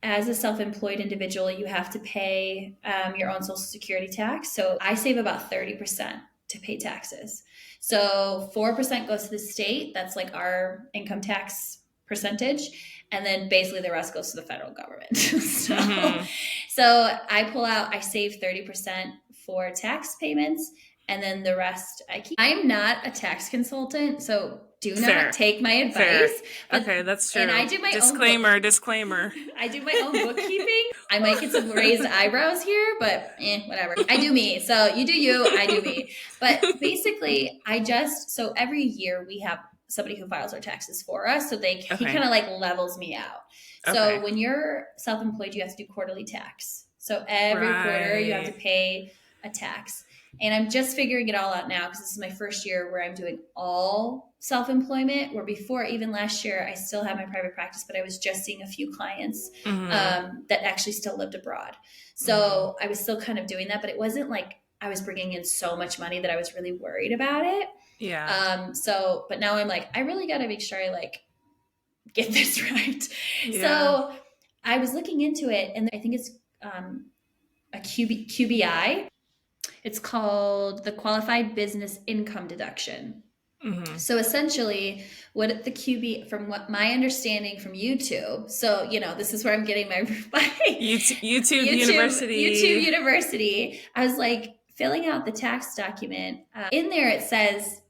as a self-employed individual, you have to pay your own social security tax. So I save about 30% to pay taxes. So 4% goes to the state. That's like our income tax percentage. And then basically the rest goes to the federal government. so, Mm-hmm. so I save 30% for tax payments. And then the rest I keep. I'm not a tax consultant, so do not Fair. take my Fair. advice. But Okay, that's and I true. do my own Disclaimer, disclaimer. I do my own bookkeeping. I might get some raised eyebrows here, but whatever. I do me. So you do you, I do me. But basically, so every year we have somebody who files our taxes for us. So he Okay. kind of like levels me out. So Okay. when you're self-employed, you have to do quarterly tax. So every quarter you have to Right. pay a tax. And I'm just figuring it all out now because this is my first year where I'm doing all self-employment, where before, even last year, I still had my private practice, but I was just seeing a few clients Mm-hmm. that actually still lived abroad. Mm-hmm. So I was still kind of doing that, but it wasn't like I was bringing in so much money that I was really worried about it. Yeah. But now I'm like, I really got to make sure I like get this right. Yeah. So I was looking into it, and I think it's a QBI. It's called the Qualified Business Income Deduction. Mm-hmm. So essentially, what the QB, from what my understanding from YouTube, so this is where I'm getting my YouTube YouTube University. University. I was like filling out the tax document. In there, it says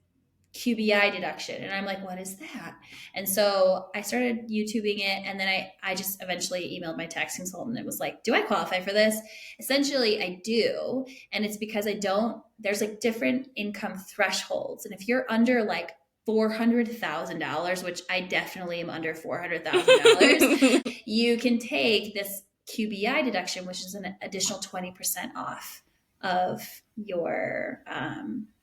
QBI deduction. And I'm like, what is that? And so I started YouTubing it. And then I just eventually emailed my tax consultant and was like, do I qualify for this? Essentially, I do. And it's because there's like different income thresholds. And if you're under like $400,000, which I definitely am under $400,000, you can take this QBI deduction, which is an additional 20% off of your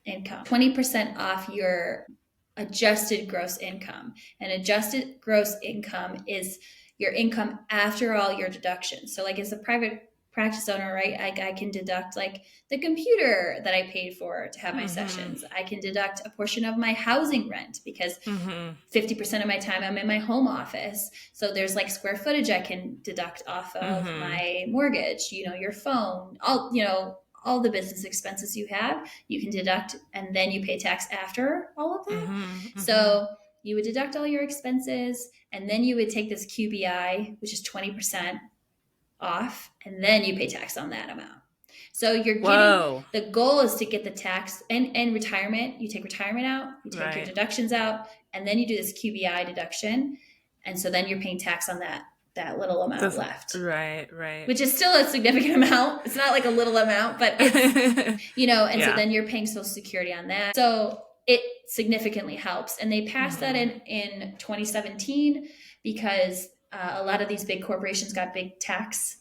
income, 20% off your adjusted gross income. And adjusted gross income is your income after all your deductions. So, like, as a private practice owner, right, I can deduct like the computer that I paid for to have my sessions. I can deduct a portion of my housing rent because 50% of my time I'm in my home office. So there's like square footage I can deduct off of my mortgage, your phone, all the business expenses you have, you can deduct, and then you pay tax after all of that. So you would deduct all your expenses, and then you would take this QBI, which is 20% off, and then you pay tax on that amount. So you're getting, the goal is to get the tax and retirement. You take retirement out, you take your deductions out, and then you do this QBI deduction. And so then you're paying tax on that little amount left. Right. Which is still a significant amount. It's not like a little amount, but it's, so then you're paying Social Security on that. So it significantly helps. And they passed that in 2017 because a lot of these big corporations got big tax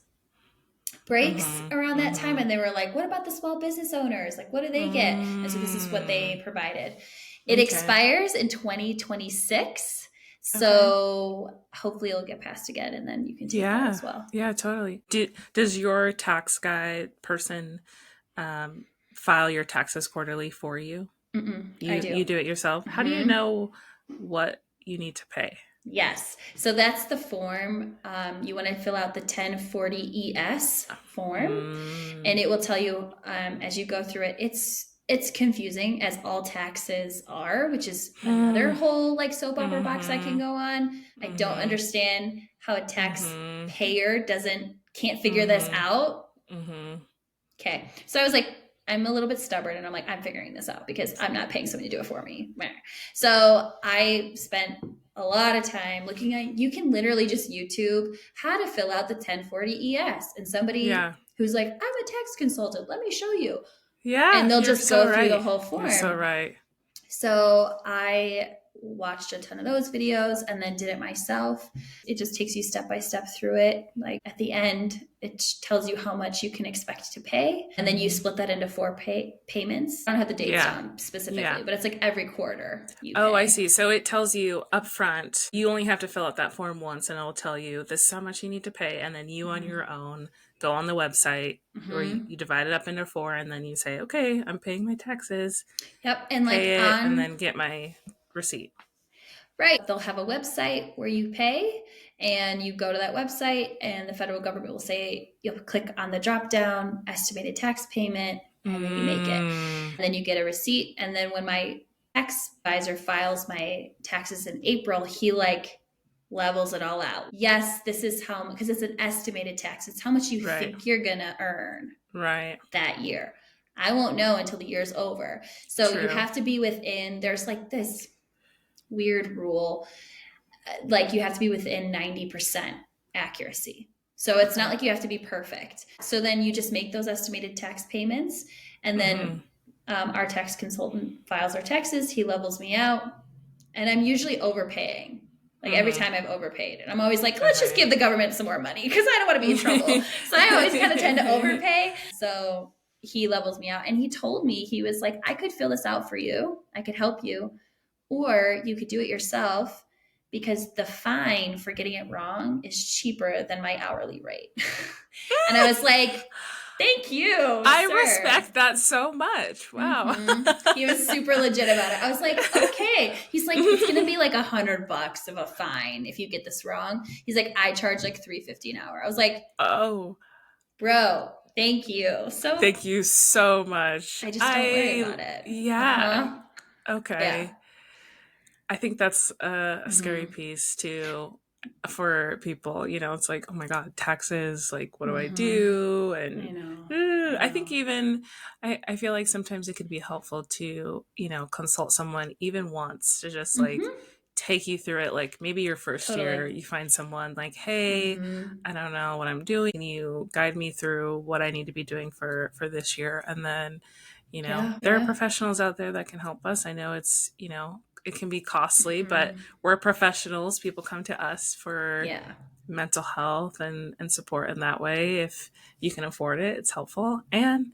breaks around that time. And they were like, what about the small business owners? Like, what do they get? And so this is what they provided. It expires in 2026. So hopefully it'll get passed again, and then you can take that as well. Yeah, totally. Does your tax guy person file your taxes quarterly for you? I do. You do it yourself? How do you know what you need to pay? Yes. So that's the form. You want to fill out the 1040 form, and it will tell you as you go through it. It's confusing, as all taxes are, which is another whole like soap opera box I can go on. I don't understand how a tax payer can't figure this out. Okay. So I was like, I'm a little bit stubborn, and I'm like, I'm figuring this out because I'm not paying somebody to do it for me. So I spent a lot of time looking at, you can literally just YouTube how to fill out the 1040 ES, and somebody who's like, I'm a tax consultant, let me show you. Yeah. And they'll just go through the whole form. You're so right. So I watched a ton of those videos and then did it myself. It just takes you step by step through it. Like at the end, it tells you how much you can expect to pay. And then you split that into 4 payments. I don't have the dates on specifically, but it's like every quarter. I see. So it tells you upfront, you only have to fill out that form once, and it'll tell you this is how much you need to pay. And then you on your own go on the website where you divide it up into 4, and then you say, okay, I'm paying my taxes. Yep. And and then get my receipt. Right. They'll have a website where you pay, and you go to that website, and the federal government will say, you'll click on the drop down estimated tax payment, and then you make it. And then you get a receipt. And then when my tax advisor files my taxes in April, he levels it all out. Yes, this is how much, because it's an estimated tax. It's how much you think you're going to earn that year. I won't know until the year's over. So you have to be within, there's like this weird rule, like you have to be within 90% accuracy. So it's not like you have to be perfect. So then you just make those estimated tax payments, and then our tax consultant files our taxes. He levels me out, and I'm usually overpaying. Like every time I've overpaid, and I'm always like, let's just give the government some more money because I don't want to be in trouble. So I always kind of tend to overpay. So he levels me out, and he told me, he was like, I could fill this out for you. I could help you, or you could do it yourself, because the fine for getting it wrong is cheaper than my hourly rate. And I was like, thank you. I respect that so much. Wow. He was super legit about it. I was like, okay. He's like, it's going to be like $100 of a fine if you get this wrong. He's like, I charge like $3.50 an hour. I was like, oh, bro, Thank you. So Thank you so much. I just don't worry about it. Uh Yeah. huh. Yeah. Okay. I think that's a scary Mm-hmm. piece too for people. It's like, oh my God, taxes, like, what do I Mm-hmm. do? I And know. I I think know. even, I feel like sometimes it could be helpful to, consult someone even once to just like Mm-hmm. take you through it. Like maybe your first year, Totally. you find someone like, hey, Mm-hmm. I don't know what I'm doing. Can you guide me through what I need to be doing for this year? And then, Yeah. there are Yeah. professionals out there that can help us. I know it can be costly, but Mm-hmm. we're professionals. People come to us for Yeah. mental health and support in that way. If you can afford it, it's helpful. And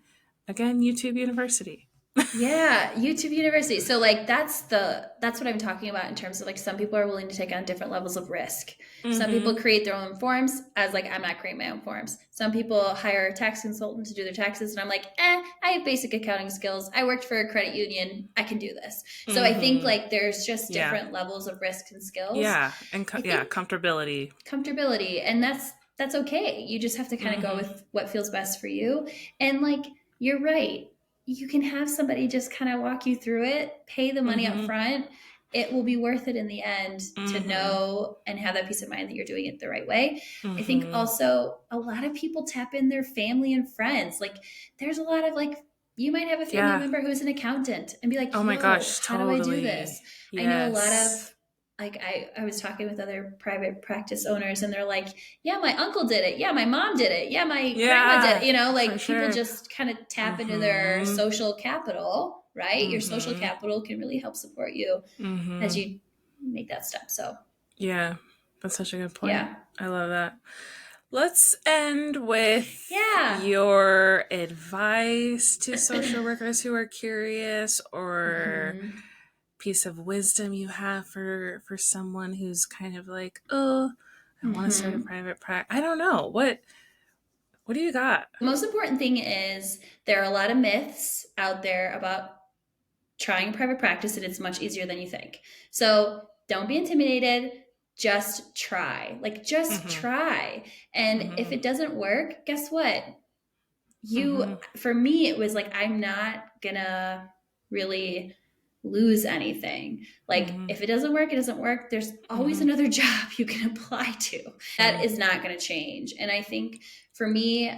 again, YouTube University. Yeah, YouTube University. So like that's what I'm talking about in terms of like some people are willing to take on different levels of risk. Some people Mm-hmm. create their own forms as like I'm not creating my own forms. Some people hire a tax consultant to do their taxes and I'm like, I have basic accounting skills. I worked for a credit union. I can do this. So I think Mm-hmm. like there's just Yeah. different levels of risk and skills. Yeah. And I yeah, think comfortability. comfortability and that's okay. You just have to kind of go Mm-hmm. with what feels best for you. And like you're right, you can have somebody just kind of walk you through it, pay the money up Mm-hmm. front. It will be worth it in the end to Mm-hmm. know and have that peace of mind that you're doing it the right way. I think Mm-hmm. also a lot of people tap in their family and friends. Like there's a lot of like you might have a family Yeah. member who's an accountant and be like, Oh my yo, gosh, how do I do this? totally. I know a lot Yes. of like I was talking with other private practice owners and they're like, yeah, my uncle did it. Yeah, my mom did it. Yeah, my grandma did it. Yeah, for Like people sure. just kind of tap into their Mm-hmm. social capital, right? Your social Mm-hmm. capital can really help support you as Mm-hmm. you make that step. So, Yeah, that's such a good point. yeah. I love that. Let's end with Yeah. your advice to social workers who are curious, or Mm-hmm. piece of wisdom you have for someone who's kind of like, oh, I want to start a Mm-hmm. private practice. I don't know. What do you got? The most important thing is there are a lot of myths out there about trying private practice and it's much easier than you think. So don't be intimidated. Just try. Like, just Mm-hmm. try. And if Mm-hmm. it doesn't work, guess what? Mm-hmm. For me, it was like, I'm not gonna really lose anything. Like, Mm-hmm. if it doesn't work, it doesn't work. There's always Mm-hmm. another job you can apply to. That is not gonna change. And I think for me,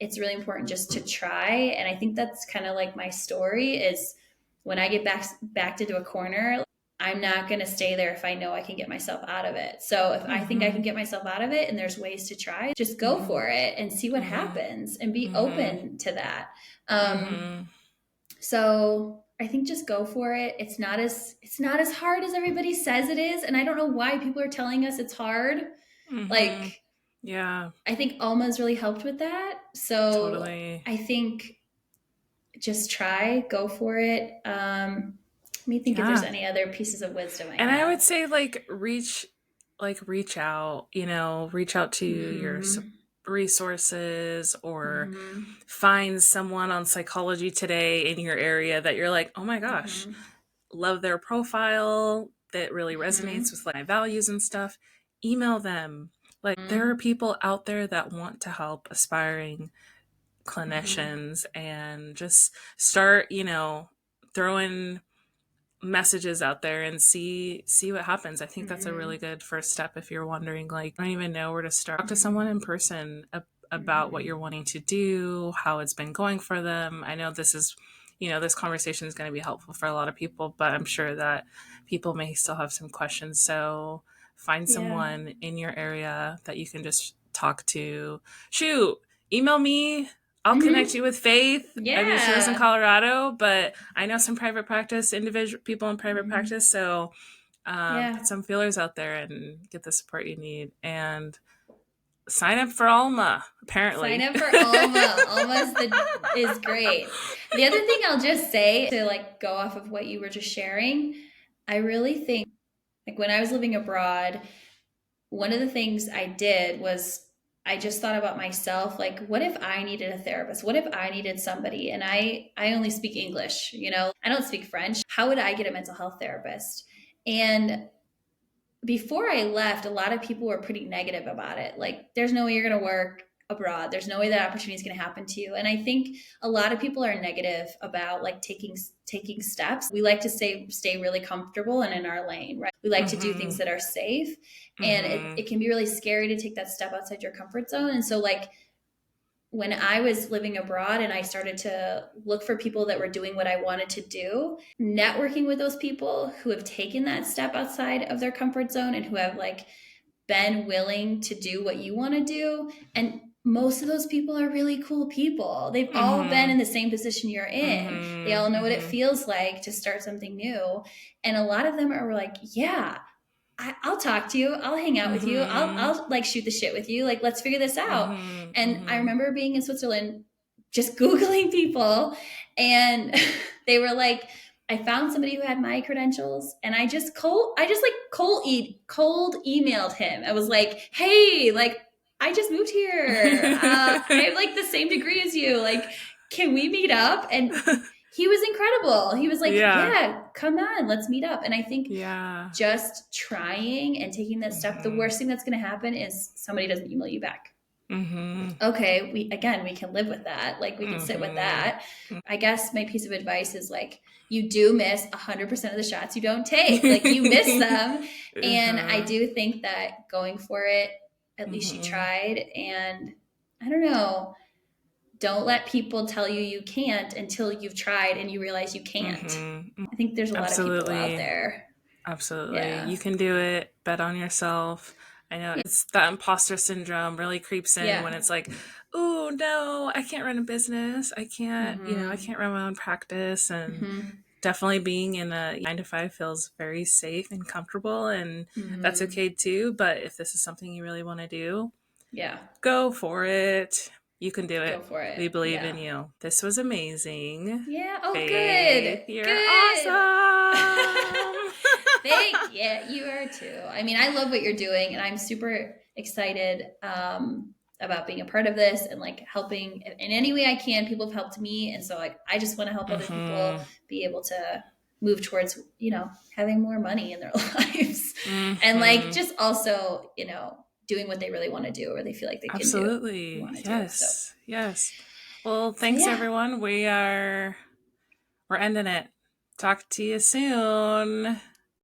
it's really important just to try. And I think that's kind of like my story is when I get backed into a corner, I'm not going to stay there if I know I can get myself out of it. So if I think I Mm-hmm. can get myself out of it and there's ways to try, just go Mm-hmm. for it and see what Mm-hmm. happens and be Mm-hmm. open to that. Um, Mm-hmm. so I think just go for it. It's not as hard as everybody says it is, and I don't know why people are telling us it's hard. Mm-hmm. Like Yeah, I think Alma's really helped with that. So totally. I think just try, go for it. Let me think if there's Yeah. any other pieces of wisdom I And I would have. say reach out, reach out to your Mm-hmm. resources, or Mm-hmm. find someone on Psychology Today in your area that you're like, "Oh my gosh, Mm-hmm. love their profile, that really resonates Mm-hmm. with my values and stuff." Email them. Like there are people out there that want to help aspiring Mm-hmm. clinicians, and just start, throwing messages out there and see what happens. I think that's a Mm-hmm. really good first step if you're wondering, like, I don't even know where to start. Talk to Mm-hmm. someone in person about what Mm-hmm. you're wanting to do, how it's been going for them. I know this conversation is going to be helpful for a lot of people, but I'm sure that people may still have some questions. So find Yeah. someone in your area that you can just talk to. Shoot, email me. I'll connect Mm-hmm. you with Faith. I mean, she lives in Yeah. Colorado, but I know some private practice individual people in private Mm-hmm. practice. So Yeah. put some feelers out there and get the support you need. And sign up for Alma, Sign apparently. up for Alma. Is great. The other thing I'll just say to like go off of what you were just sharing, I really think like when I was living abroad, one of the things I did was I just thought about myself like what if I needed a therapist? What if I needed somebody and I only speak English, I don't speak French. How would I get a mental health therapist? And before I left, a lot of people were pretty negative about it. Like there's no way you're going to work. abroad. There's no way that opportunity is going to happen to you. And I think a lot of people are negative about like taking steps. We like to stay really comfortable and in our lane, right? We like to do things Mm-hmm. that are safe, and Mm-hmm. it can be really scary to take that step outside your comfort zone. And so like when I was living abroad and I started to look for people that were doing what I wanted to do, networking with those people who have taken that step outside of their comfort zone and who have like been willing to do what you want to do. And most of those people are really cool people. They've all been Mm-hmm. in the same position you're in. They all know what it Mm-hmm. feels like to start something new. And a lot of them are like, yeah, I'll talk to you. I'll hang out with you. Mm-hmm. I'll like shoot the shit with you. Like, let's figure this out. Mm-hmm. And I Mm-hmm. remember being in Switzerland, just Googling people, and they were like, I found somebody who had my credentials, and I just like cold emailed him. I was like, hey, like, I just moved here. I have like the same degree as you. Like, can we meet up? And he was incredible. He was like, Yeah. yeah, come on, let's meet up. And I think Yeah. just trying and taking that step, the Mm-hmm. worst thing that's going to happen is somebody doesn't email you back. Mm-hmm. Okay, we can live with that. Like, we can sit with Mm-hmm. that. I guess my piece of advice is like, you do miss 100% of the shots you don't take. Like, you miss them. And I Uh-huh. do think that going for it, at least you Mm-hmm. tried. And I don't know, don't let people tell you you can't until you've tried and you realize you can't. Mm-hmm. I think there's a lot of people out Absolutely. there. Absolutely. Yeah. You can do it. Bet on yourself. I know Yeah. it's that imposter syndrome really creeps in when Yeah. it's like, oh no, I can't run a business. I can't, I Mm-hmm. can't run my own practice. And Mm-hmm. definitely being in a 9 to 5 feels very safe and comfortable. And that's Mm-hmm. okay too. But if this is something you really want to do, Yeah. go for it. You can do Go it. for it. We believe in Yeah. you. This was amazing. Yeah. Oh, good. Faith, you're Good. awesome. Thank you. You are too. I mean, I love what you're doing, and I'm super excited about being a part of this and like helping in any way I can. People have helped me, and so like I just want to help other people Mm-hmm. be able to move towards having more money in their lives, and like Mm-hmm. just also doing what they really want to do or they feel like they can do Absolutely. want to do. So Yes. Yes. Well, so thanks yeah. everyone. We're ending it. Talk to you soon.